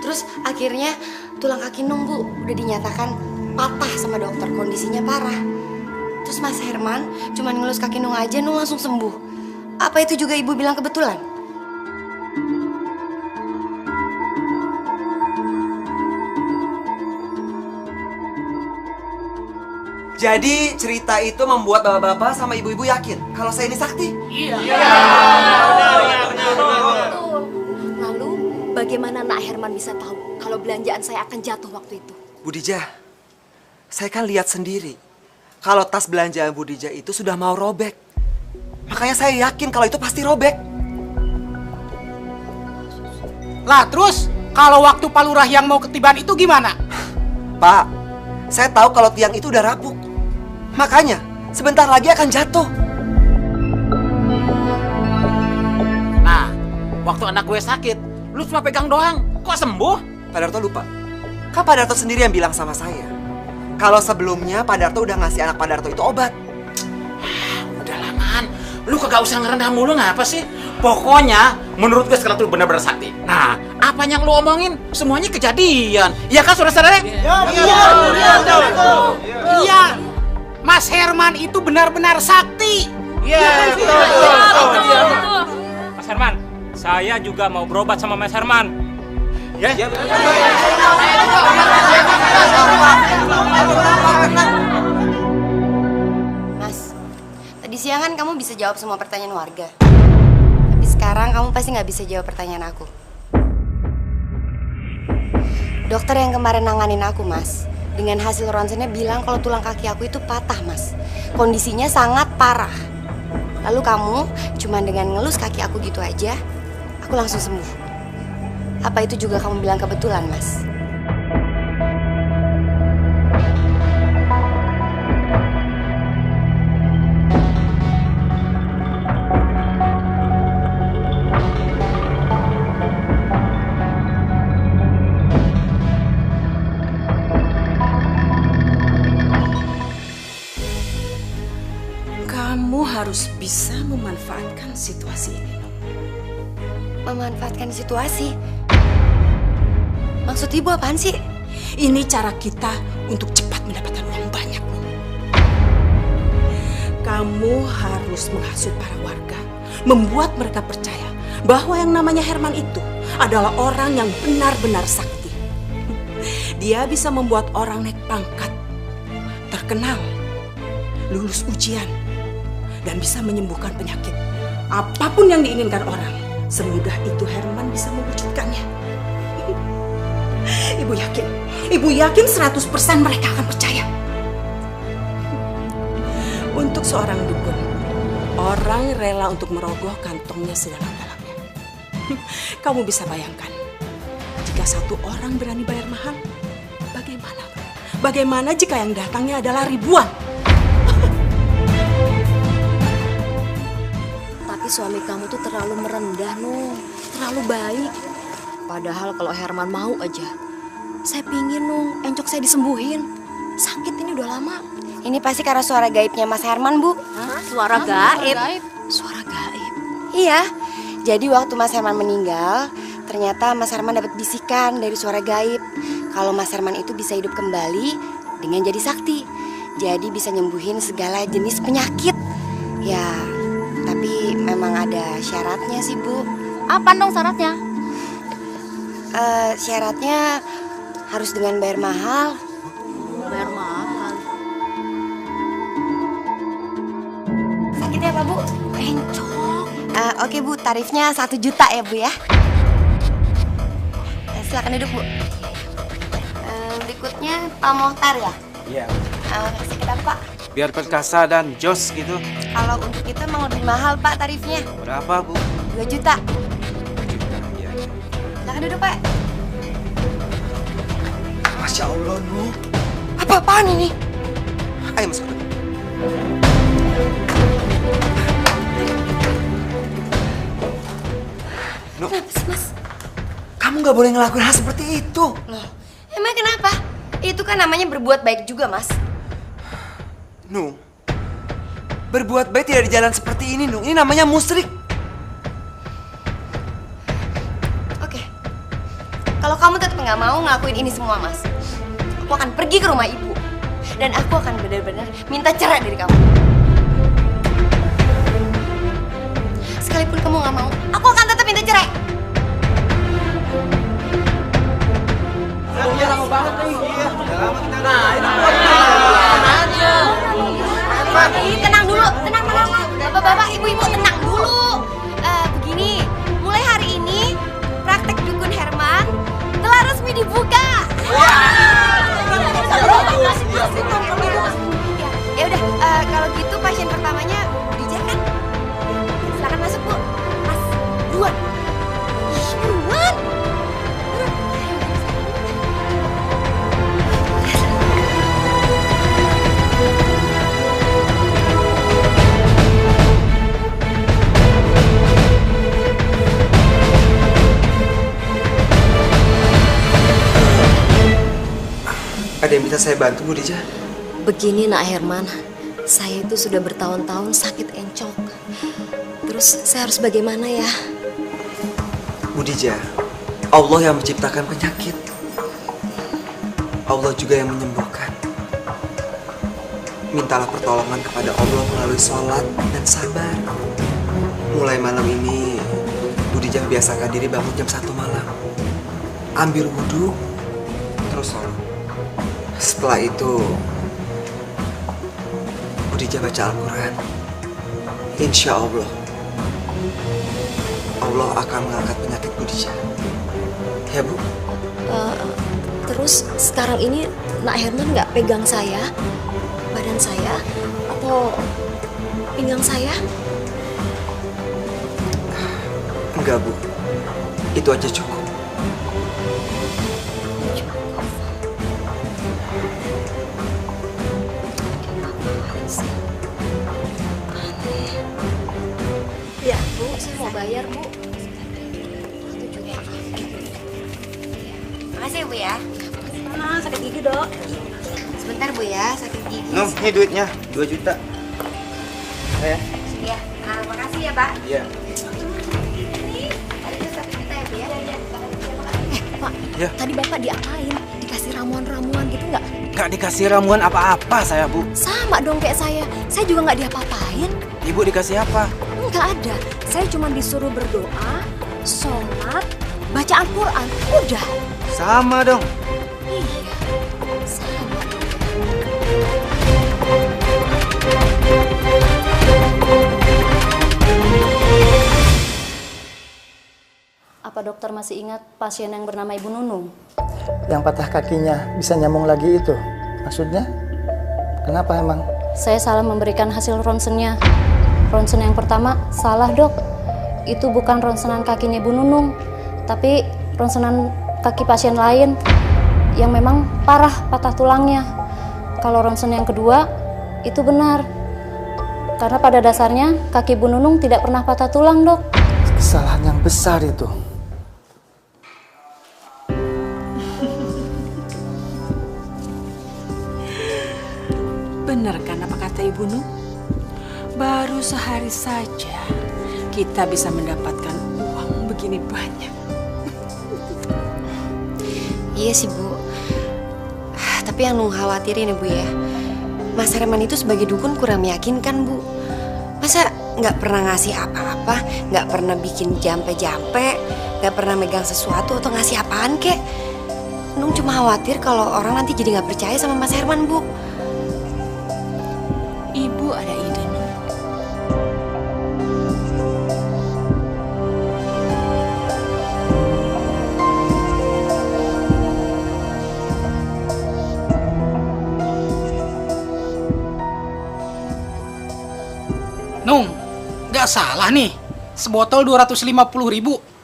Terus akhirnya tulang kaki Nung, Bu, udah dinyatakan patah sama dokter, kondisinya parah. Terus Mas Herman cuma ngelus kaki Nung aja, Nung langsung sembuh. Apa itu juga Ibu bilang kebetulan? Jadi cerita itu membuat bapak-bapak sama ibu-ibu yakin kalau saya ini sakti? Iya. Lalu bagaimana Nak Herman bisa tahu kalau belanjaan saya akan jatuh waktu itu? Bu Dija, saya kan lihat sendiri kalau tas belanjaan Bu Dija itu sudah mau robek. Makanya saya yakin kalau itu pasti robek. Lah terus kalau waktu Pak Lurah yang mau ketiban itu gimana? Pak, saya tahu kalau tiang itu udah rapuh. Makanya sebentar lagi akan jatuh. Nah, waktu anak gue sakit, lu cuma pegang doang. Kok sembuh? Pak Darto lupa. Kan Pak Darto sendiri yang bilang sama saya kalau sebelumnya Pak Darto udah ngasih anak Pak Darto itu obat. Udah lamaan. Lu kagak usah ngerendah mulu ngapa sih? Pokoknya menurut gue sekarang tuh bener-bener sakti. Nah, apa yang lu omongin semuanya kejadian. Iya kan saudara-saudara? Iya. Mas Herman itu benar-benar sakti. Iya, betul. Mas Herman, saya juga mau berobat sama Mas Herman. Ya. Mas, tadi siang kan kamu bisa jawab semua pertanyaan warga. Tapi sekarang kamu pasti nggak bisa jawab pertanyaan aku. Dokter yang kemarin nanganin aku, Mas, dengan hasil ronsennya bilang kalau tulang kaki aku itu patah, Mas. Kondisinya sangat parah. Lalu kamu cuma dengan ngelus kaki aku gitu aja, aku langsung sembuh. Apa itu juga kamu bilang kebetulan, Mas? Kamu harus bisa memanfaatkan situasi ini. Memanfaatkan situasi? Maksud ibu apaan sih? Ini cara kita untuk cepat mendapatkan uang banyak. Kamu harus menghasut para warga, membuat mereka percaya bahwa yang namanya Herman itu adalah orang yang benar-benar sakti. Dia bisa membuat orang naik pangkat, terkenal, lulus ujian, dan bisa menyembuhkan penyakit. Apapun yang diinginkan orang, semudah itu Herman bisa mewujudkannya. Ibu yakin 100% mereka akan percaya. Untuk seorang dukun, orang rela untuk merogoh kantongnya sedalam-dalamnya. Kamu bisa bayangkan, jika satu orang berani bayar mahal, bagaimana? Bagaimana jika yang datangnya adalah ribuan? Tapi suami kamu tuh terlalu merendah, Nung. Terlalu baik. Padahal kalau Herman mau aja, saya pingin, Nung, encok saya disembuhin. Sakit ini udah lama. Ini pasti karena suara gaibnya Mas Herman, Bu. Hah? Suara gaib? Suara gaib? Iya. Jadi waktu Mas Herman meninggal, ternyata Mas Herman dapat bisikan dari suara gaib. Kalau Mas Herman itu bisa hidup kembali dengan jadi sakti. Jadi bisa nyembuhin segala jenis penyakit. Ya, tapi memang ada syaratnya sih, Bu. Apa dong syaratnya? Syaratnya harus dengan bayar mahal. Bayar mahal? Sakitnya apa, Bu? Encok. Oke, Bu, tarifnya 1 juta ya, Bu ya. Silakan duduk, Bu. Berikutnya Pak Mohtar ya? Iya. Kasih kita, Pak. Biar perkasa dan jos gitu. Kalau untuk kita emang lebih mahal, Pak, tarifnya. Berapa, Bu? 2 juta. 2 juta, iya. Silakan duduk, Pak. Masya Allah, Nu. Apa-apaan ini? Ayo masuk. Nu, Kenapa sih, Mas? kamu nggak boleh ngelakuin hal seperti itu. Loh, emang kenapa? Itu kan namanya berbuat baik juga, Mas. Nu, berbuat baik tidak di jalan seperti ini, Nu. Ini namanya musyrik. Oke. Kalau kamu tetap nggak mau ngelakuin ini semua, Mas, aku akan pergi ke rumah ibu. Dan aku akan benar-benar minta cerai dari kamu. Sekalipun kamu nggak mau, aku akan tetap minta cerai. Iya, lama banget nih. Tenang dulu, tenang. Bapak-bapak, ibu-ibu tenang dulu. Begini, mulai hari ini praktek dukun Herman telah resmi dibuka. Ya udah, kalau gitu pasien pertamanya Dija kan? Silakan masuk, Bu. Mas, buruan. Buruan. Ada yang bisa saya bantu, Bu Dija? Begini, Nak Herman. Saya itu sudah bertahun-tahun sakit encok. Terus saya harus bagaimana ya? Bu Dija, Allah yang menciptakan penyakit. Allah juga yang menyembuhkan. Mintalah pertolongan kepada Allah melalui sholat dan sabar. Mulai malam ini, Bu Dija biasakan diri bangun jam 1 malam. Ambil wudhu, terus sholat. Setelah itu, Bu Dija baca Al-Quran. Insya Allah, Allah akan mengangkat penyakit Bu Dija. Ya, Bu? Terus sekarang ini Nak Herman nggak pegang saya, badan saya, atau pinggang saya? Enggak, Bu. Itu aja cukup. Ya, Bu, saya mau bayar, Bu. Makasih ya, Bu ya. Sakit gigi, Dok. Sebentar, Bu ya, sakit gigi. Nung, ini duitnya 2 juta. Saya. Ya. Pak. Iya. Pak, Ya. tadi Bapak diapain? Dikasih ramuan-ramuan gitu nggak? Nggak dikasih ramuan apa-apa saya, Bu. Sama dong kayak saya juga nggak diapa-apain. Ibu dikasih apa? Nggak ada, saya cuma disuruh berdoa, sholat, baca Al-Quran, udah. Sama dong. Iya, sama. Apa dokter masih ingat pasien yang bernama Ibu Nunung? Yang patah kakinya bisa nyambung lagi itu. Maksudnya? Kenapa emang? Saya salah memberikan hasil ronsennya. Ronsen yang pertama salah, Dok. Itu bukan ronsenan kakinya Ibu Nunung, tapi ronsenan kaki pasien lain yang memang parah patah tulangnya. Kalau ronsen yang kedua itu benar. Karena pada dasarnya kaki Bu Nunung tidak pernah patah tulang, Dok. Kesalahan yang besar itu. Benar kan apa kata Ibu Nun? Baru sehari saja kita bisa mendapatkan uang begini banyak. Iya sih, Bu. Tapi yang Nung khawatirin ya, Bu ya. Mas Herman itu sebagai dukun kurang meyakinkan, Bu. Masa nggak pernah ngasih apa-apa, nggak pernah bikin jampe-jampe, nggak pernah megang sesuatu atau ngasih apaan kek. Nung cuma khawatir kalau orang nanti jadi nggak percaya sama Mas Herman, Bu. Ibu ada ide, Nun. Nung, nggak salah nih. Sebotol 250.000.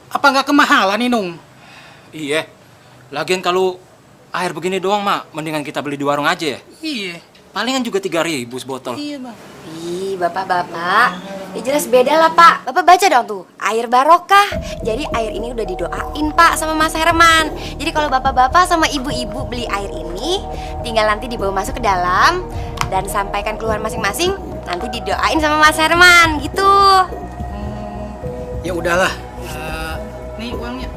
Apa nggak kemahalan nih, Nung? Iya. Lagian kalau air begini doang, Mak, mendingan kita beli di warung aja ya. Iya. Palingan juga 3.000 sebotol. Iya, Bang. Ih, Bapak-bapak. Ya jelas beda lah, Pak. Bapak baca dong tuh, air barokah. Jadi air ini udah didoain, Pak, sama Mas Herman. Jadi kalau bapak-bapak sama ibu-ibu beli air ini, tinggal nanti dibawa masuk ke dalam dan sampaikan keluar masing-masing, nanti didoain sama Mas Herman, gitu. Ya udahlah. Nih uangnya.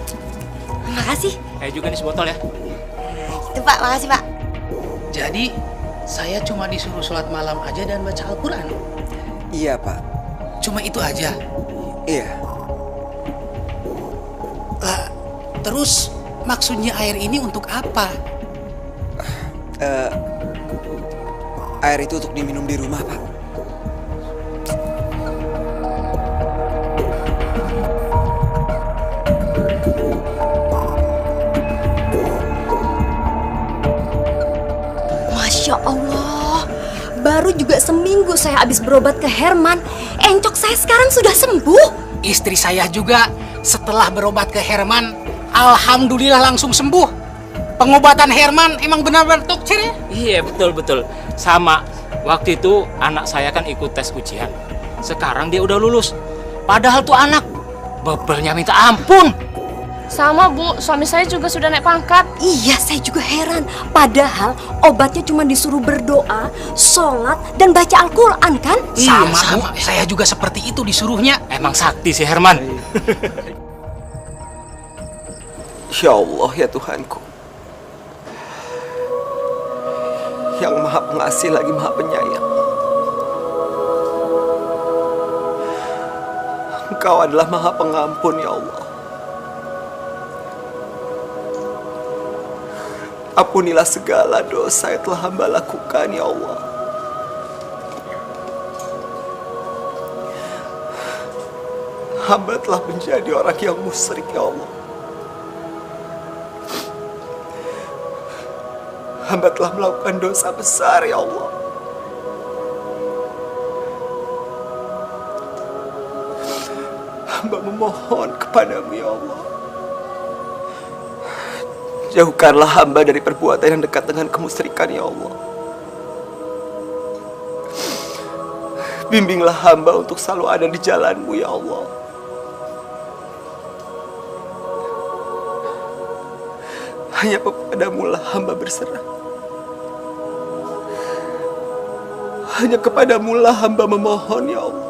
Makasih. Kayak juga nih sebotol ya. Itu, Pak, makasih, Pak. Jadi, saya cuma disuruh sholat malam aja dan baca Al-Quran. Iya, Pak. Cuma itu aja. Iya. Lah, terus maksudnya air ini untuk apa? Air itu untuk diminum di rumah, Pak. Masya Allah, baru juga seminggu saya habis berobat ke Herman, encok saya sekarang sudah sembuh. Istri saya juga setelah berobat ke Herman, alhamdulillah langsung sembuh. Pengobatan Herman emang benar-benar tokcer ya? Iya, betul-betul. Sama, waktu itu anak saya kan ikut tes ujian. Sekarang dia udah lulus. Padahal tuh anak bebelnya minta ampun. Sama, Bu, suami saya juga sudah naik pangkat. Iya, saya juga heran. Padahal obatnya cuma disuruh berdoa, sholat, dan baca Al-Quran kan? Sama, Bu. Saya juga seperti itu disuruhnya. Emang sakti si Herman. Ya Allah, ya Tuhanku. Yang maha pengasih lagi maha penyayang. Engkau adalah maha pengampun, ya Allah. Ampunilah segala dosa yang telah hamba lakukan, ya Allah. Hamba telah menjadi orang yang musyrik, ya Allah. Hamba telah melakukan dosa besar, ya Allah. Hamba memohon kepadamu, ya Allah. Jauhkanlah hamba dari perbuatan yang dekat dengan kemusyrikan, ya Allah. Bimbinglah hamba untuk selalu ada di jalan-Mu, ya Allah. Hanya kepadamu lah hamba berserah. Hanya kepadamu lah hamba memohon, ya Allah.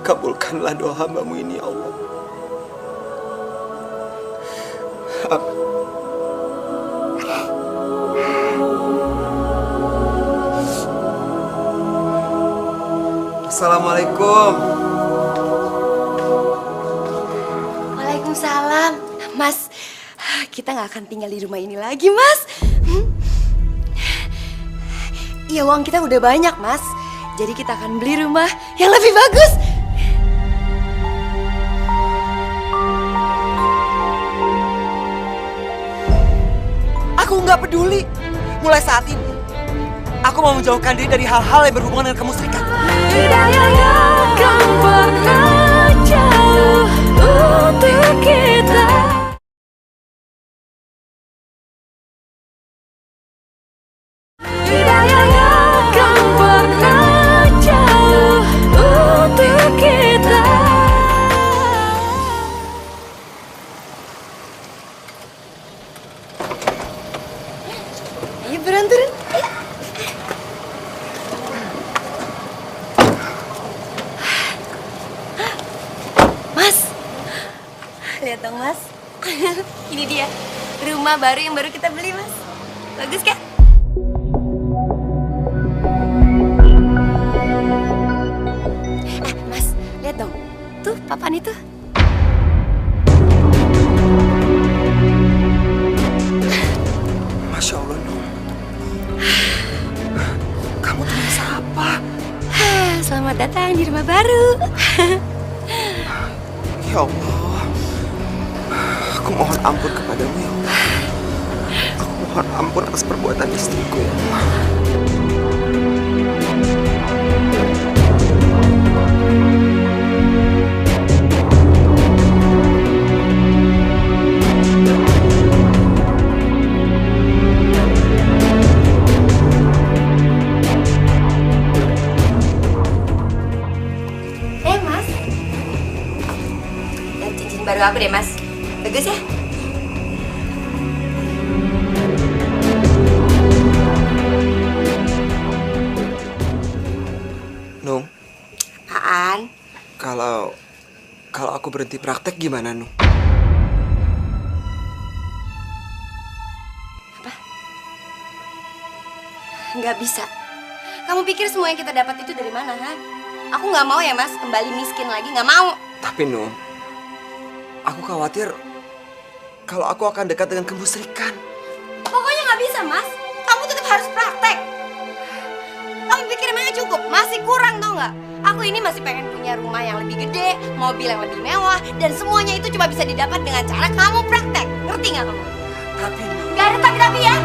Kabulkanlah doa hamba-Mu ini, ya Allah. Assalamualaikum. Waalaikumsalam. Mas, kita nggak akan tinggal di rumah ini lagi, Mas. Ya, uang kita udah banyak, Mas. Jadi kita akan beli rumah yang lebih bagus. Aku nggak peduli. Mulai saat ini, aku mau menjauhkan diri dari hal-hal yang berhubungan dengan kemusyrikan. Untuk kita. Ayo buruan turun. Mas, lihat dong Mas. Ini dia rumah baru yang baru kita beli, Mas. Bagus kan? Mas, lihat dong. Tuh, papan itu. Masya Allah, Nur. Kamu tuh bisa apa? Selamat datang di rumah baru. Ya Allah, aku mohon ampun kepadamu, ya Allah. Aku mohon ampun atas perbuatan istriku, ya Allah. Mas, lihat cincin baru aku deh, Mas. Bagus ya? Nung, Apaan? kalau aku berhenti praktek gimana, Nung? Nggak bisa. Kamu pikir semua yang kita dapat itu dari mana, ha? Aku nggak mau ya, Mas, kembali miskin lagi. Nggak mau. Tapi, Nung, aku khawatir kalau aku akan dekat dengan kemusyrikan. Pokoknya nggak bisa, Mas. Kamu tetap harus praktek. Kamu pikir emangnya cukup? Masih kurang, tau nggak? Aku ini masih pengen punya rumah yang lebih gede, mobil yang lebih mewah, dan semuanya itu cuma bisa didapat dengan cara kamu praktek. Ngerti nggak kamu? Tapi, Nggak ada tapi ya.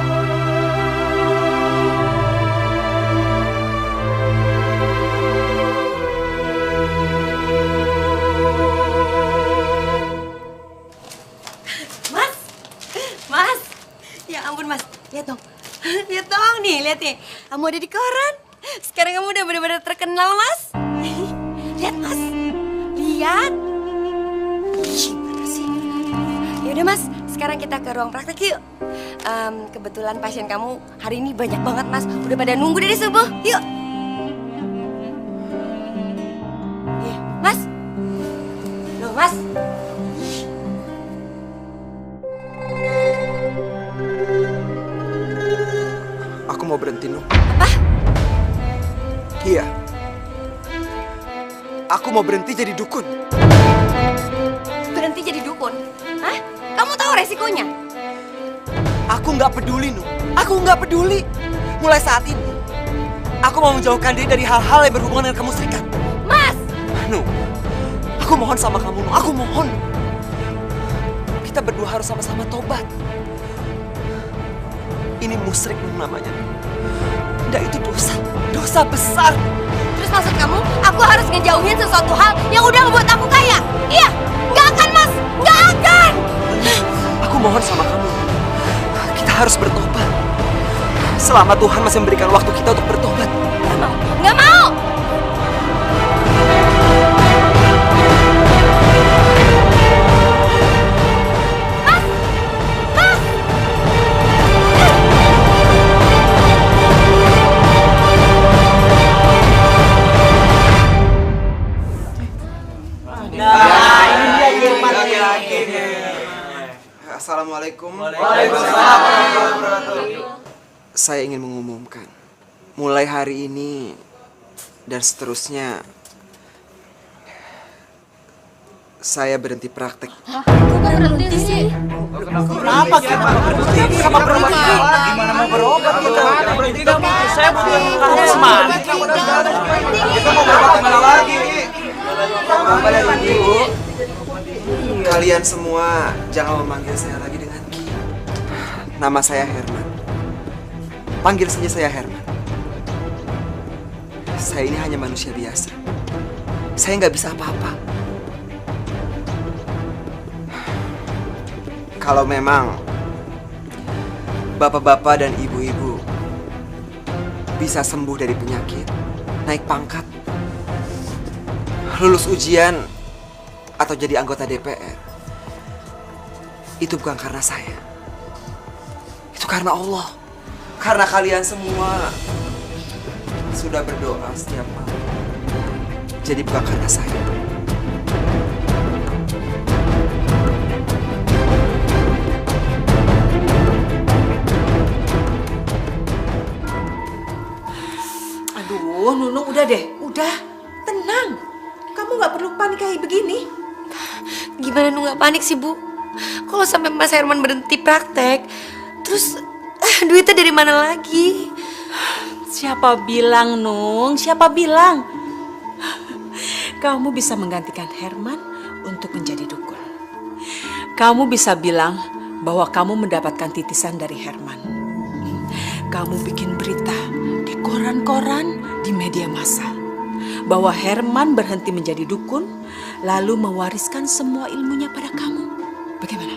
Mas, ya ampun Mas, lihat dong, lihat dong nih, lihat nih, kamu ada di koran. Sekarang kamu udah benar-benar terkenal, Mas. Lihat Mas, lihat. Gimana sih? Yaudah Mas, sekarang kita ke ruang praktek yuk. Kebetulan pasien kamu hari ini banyak banget Mas, udah pada nunggu dari subuh. Yuk. Iya, Mas. Loh Mas. Aku mau berhenti, Nung. Apa? Iya. Aku mau berhenti jadi dukun. Berhenti jadi dukun? Hah? Kamu tahu resikonya? Aku nggak peduli, Nung. Aku nggak peduli. Mulai saat ini, aku mau menjauhkan diri dari hal-hal yang berhubungan dengan kemusyrikan. Mas! Nung, aku mohon sama kamu, Nung. Aku mohon. Kita berdua harus sama-sama tobat. Ini musyrik, Nung, namanya. Nggak, itu dosa. Dosa besar. Terus maksud kamu, aku harus ngejauhin sesuatu hal yang udah ngebuat aku kaya? Iya! Nggak akan, Mas! Nggak akan! Aku mohon sama kamu. Kita harus bertobat. Selama Tuhan masih memberikan waktu kita untuk bertobat. Nggak mau! Nggak mau! Assalamualaikum. Waalaikumsalam. Saya ingin mengumumkan, mulai hari ini dan seterusnya, saya berhenti praktek. Kok berhenti sih? Kenapa kita berhenti? Kenapa berhenti? Gimana mau berobat kita? Berhenti dong. Saya butuh Harisman. Kita mau berobat kemana lagi? Kalian semua jangan memanggil saya lagi dengan Ki. Nama saya Herman. Panggil saja saya Herman. Saya ini hanya manusia biasa. Saya nggak bisa apa-apa. Kalau memang bapak-bapak dan ibu-ibu bisa sembuh dari penyakit, naik pangkat, lulus ujian, atau jadi anggota DPR, itu bukan karena saya. Itu karena Allah. Karena kalian semua sudah berdoa setiap malam. Jadi bukan karena saya. Aduh, Nunung udah deh, udah. Tenang. Kamu nggak perlu panik kayak begini. Gimana Nung nggak panik sih, Bu? Kalau sampai Mas Herman berhenti praktek, terus duitnya dari mana lagi? Siapa bilang, Nung? Siapa bilang? Kamu bisa menggantikan Herman untuk menjadi dukun. Kamu bisa bilang bahwa kamu mendapatkan titisan dari Herman. Kamu bikin berita di koran-koran, di media massa, bahwa Herman berhenti menjadi dukun, lalu mewariskan semua ilmunya pada kamu. Bagaimana?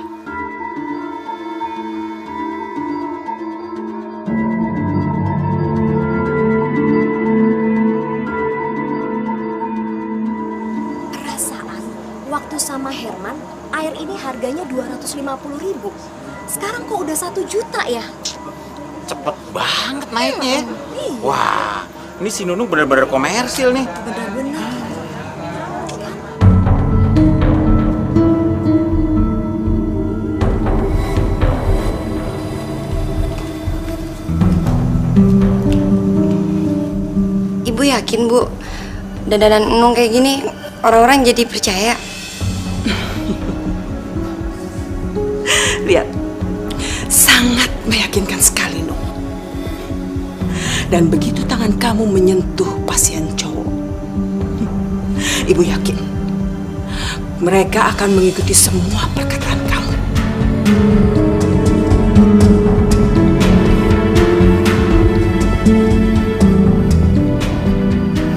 Perasaan waktu sama Herman, air ini harganya 250.000. Sekarang kok udah 1 juta ya? Cepet banget naiknya. Wah, ini si Nunung bener-bener komersil nih. Benar-benar. Ibu yakin, Bu, dandanan Nung kayak gini orang-orang jadi percaya? Lihat, sangat meyakinkan sekali, Nung. Dan begitu tangan kamu menyentuh pasien cowok, Ibu yakin mereka akan mengikuti semua perkataan kamu.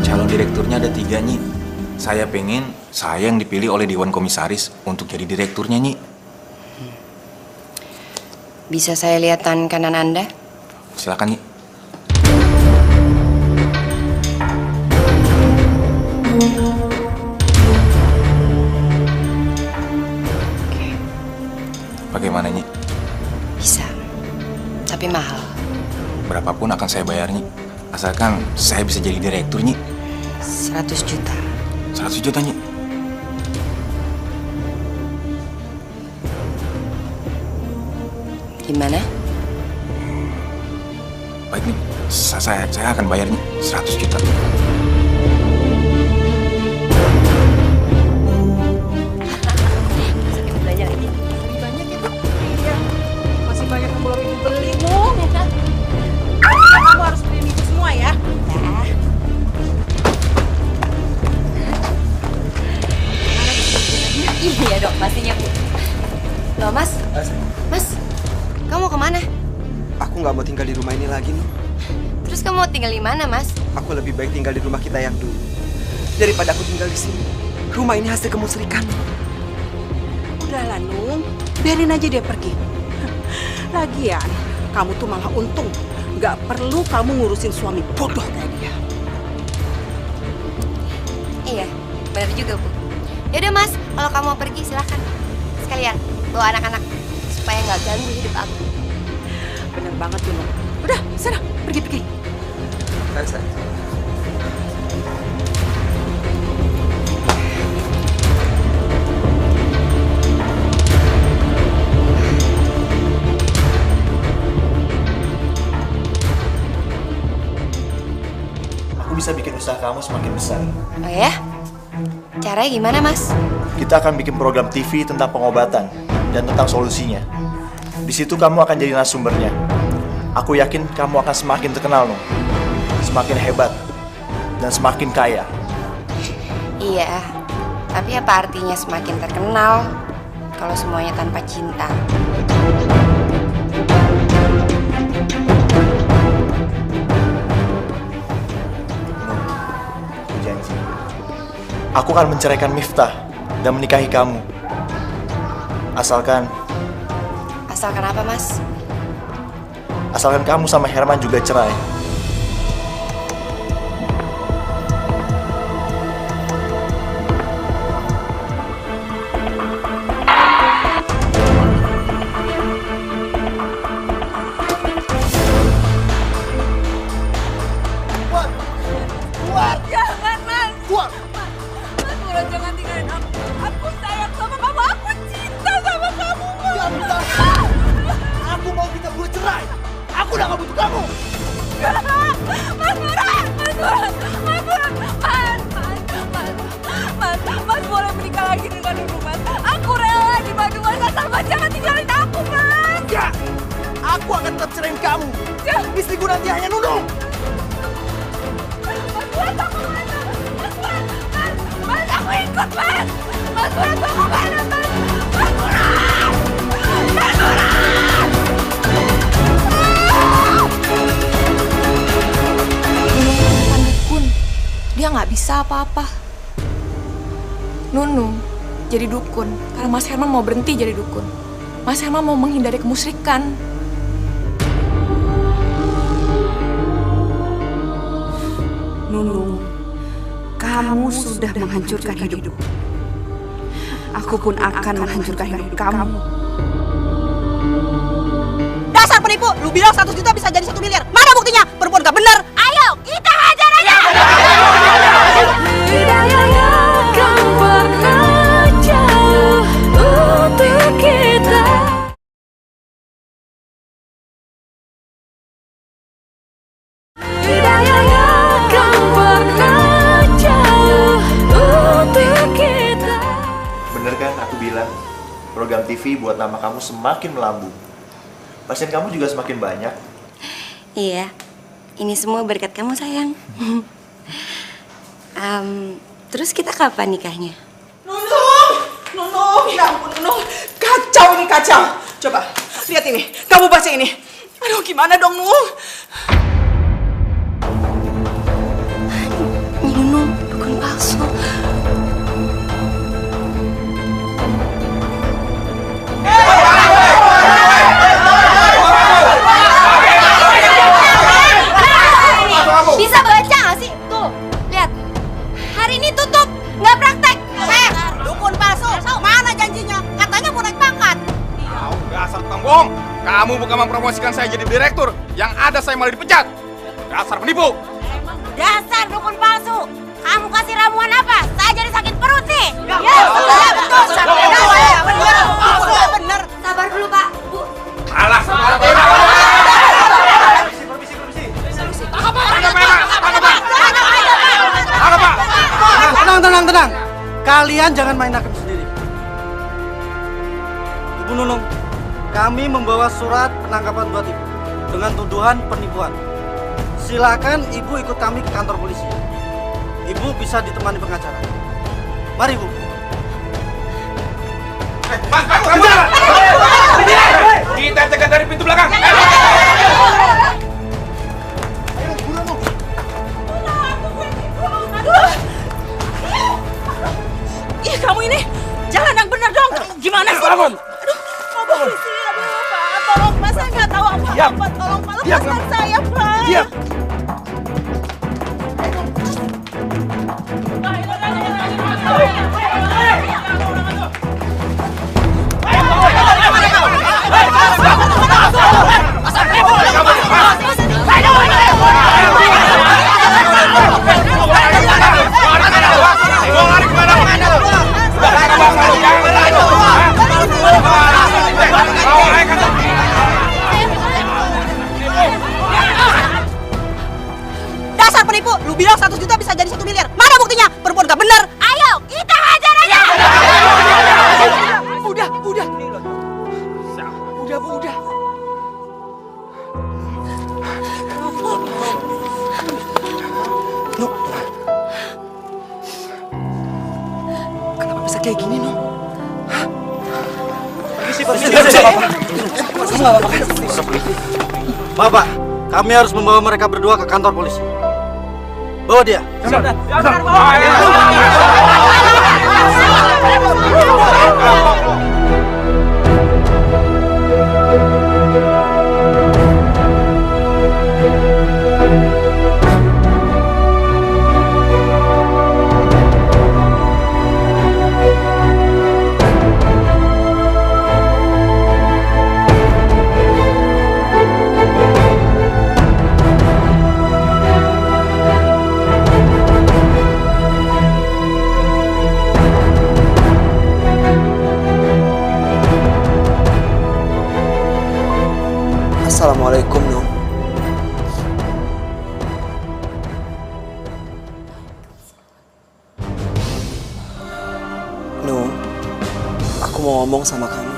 Calon direkturnya ada 3, Nyi. Saya pengen saya yang dipilih oleh Dewan Komisaris untuk jadi direkturnya, Nyi. Bisa saya lihat tangan kanan Anda? Silakan, Nyi. Bagaimana, Nyi? Bisa, tapi mahal. Berapapun akan saya bayar, Nyi. Asalkan saya bisa jadi direktur, Nyi. 100 juta. 100 juta, Nyi. Gimana? Baik, Nyi. Saya akan bayar, Nyi. 100 juta. Belanja lagi. Lebih banyak ya, Bu? Iya. Masih banyak yang belum Ibu beli, Nung. Kamu harus beliin Ibu semua ya. Iya dok, pastinya Bu. Loh Mas, kamu mau kemana? Aku nggak mau tinggal di rumah ini lagi nih. Terus kamu mau tinggal di mana Mas? Aku lebih baik tinggal di rumah kita yang dulu daripada aku tinggal di sini. Rumah ini hasil kemusrikan. Udahlah, Nung. Biarin aja dia pergi. Lagian, kamu tuh malah untung. Nggak perlu kamu ngurusin suami bodoh kayak dia. Iya, benar juga Bu. Yaudah Mas, kalau kamu mau pergi silakan. Sekalian bawa anak-anak supaya nggak ganggu hidup aku. Bener banget tuh, Nung. Udah, sana, pergi-pergi. Saya. bisa bikin usaha kamu semakin besar. Oh ya? Caranya gimana, Mas? Kita akan bikin program TV tentang pengobatan dan tentang solusinya. Di situ kamu akan jadi narasumbernya. Aku yakin kamu akan semakin terkenal, Nung. Semakin hebat dan semakin kaya. Iya, tapi apa artinya semakin terkenal kalau semuanya tanpa cinta? Aku janji, aku akan menceraikan Miftah dan menikahi kamu. Asalkan apa, Mas? Asalkan kamu sama Herman juga cerai. Jangan, Mas. Mas Murad, jangan tinggalin aku. Aku sayang sama kamu. Aku cinta sama kamu, Mas. Aku mau kita berdua cerai. Aku udah gak butuh kamu. Mas Murad, Mas boleh menikah lagi dengan Nunung, Mas. Aku rela dibantu, Mas. Asal Mas jangan tinggalin aku, Mas. Enggak. Aku akan tetap ceraiin kamu. Istriku nanti hanya Nunung. Mas, aku ikut, Mas. Mas Murad, mau kemana, Mas? Mas Murad! Mas Murad! Bukan dukun. Dia nggak bisa apa-apa. Nunung jadi dukun karena Mas Herman mau berhenti jadi dukun. Mas Herman mau menghindari kemusyrikan. Nunung, kamu sudah menghancurkan hidup. Aku pun akan menghancurkan hidup kamu. Dasar penipu, lu bilang 100 juta bisa jadi 1 miliar. Mana buktinya? Perempuan gak bener. Ayo, kita hajar aja. Hidayah yang akan pernah jauh untuk kita. Hidayah yang akan pernah jauh untuk kita. Bener kan aku bilang, program TV buat nama kamu semakin melambung. Pasien kamu juga semakin banyak. Iya, ini semua berkat kamu, sayang. Terus kita kapan nikahnya? Nunung, ya ampun Nunung. Kacau ini, kacau. Coba, lihat ini. Kamu baca ini. Aduh, gimana dong, Nung? Nunung, dukun palsu. Bisa baca nggak sih? Tuh, lihat. Hari ini tutup, nggak praktek. Dukun palsu. Mana janjinya? Katanya mau naik pangkat. Dasar tembong, kamu bukan mempromosikan saya jadi direktur. Yang ada saya malah dipecat. Dasar penipu. Dasar dukun palsu. Kamu kasih ramuan apa? Saya jadi sakit perut nih. Ya, betul. Bener. Sabar dulu, Pak. Bu. Alah, Tenang. Kalian jangan main hakim sendiri. Ibu Nunung, kami membawa surat penangkapan buat ibu dengan tuduhan penipuan. Silakan ibu ikut kami ke kantor polisi. Ibu bisa ditemani pengacara. Mari, Bu. Kita cegat dari pintu belakang. Ih, kamu ini jalan yang benar dong. Gimana sih? Bangun. Aduh, polisi, Pak. Tolong, Mas, saya nggak tahu apa-apa. Tolong, Pak, lepaskan saya, Pak. Diam. penipu. Lu bilang 100 juta bisa jadi 1 miliar. Mana buktinya? Perempuan gak bener. Ayo, kita hajar aja. Udah. Udah, Bu, udah. Nuk. Kenapa bisa kayak gini, Nuk? Bapak, kami harus membawa mereka berdua ke kantor polisi. Bawa dia. Assalamualaikum, Nung. Nung, aku mau ngomong sama kamu.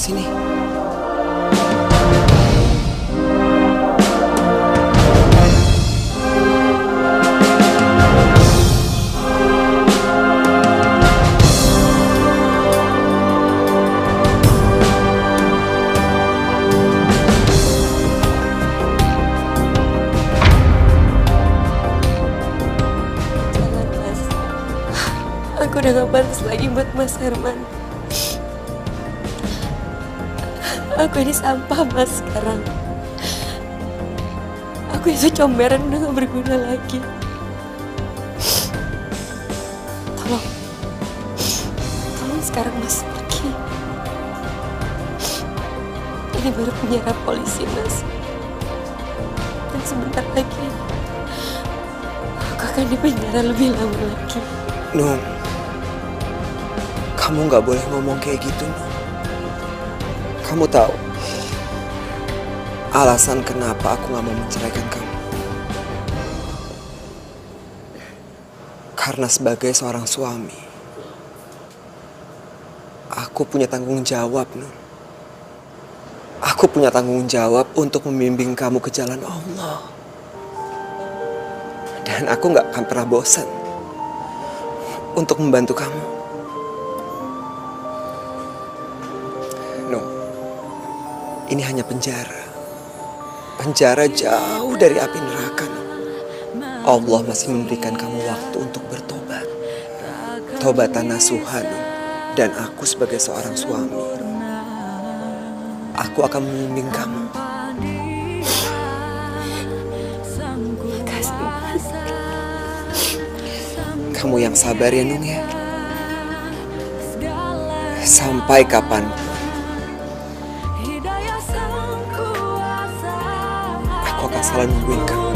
Sini. Aku udah gak pantas lagi buat Mas Herman. Aku ini sampah, Mas, sekarang. Aku itu comberan udah gak berguna lagi. Tolong sekarang Mas pergi. Ini baru penjara polisi, Mas. Dan sebentar lagi aku akan dipenjara lebih lama lagi. Nung, kamu nggak boleh ngomong kayak gitu, Nung. Kamu tahu alasan kenapa aku nggak mau menceraikan kamu? Karena sebagai seorang suami, aku punya tanggung jawab, Nung. Aku punya tanggung jawab untuk membimbing kamu ke jalan Allah. Dan aku nggak akan pernah bosan untuk membantu kamu. No, ini hanya penjara. Penjara jauh dari api neraka. No. Allah masih memberikan kamu waktu untuk bertobat. Tobatan nasuha, no. Dan aku sebagai seorang suami, aku akan membimbing kamu. Kamu yang sabar ya, Nung ya. Sampai kapanpun aku akan selalu nungguin kamu.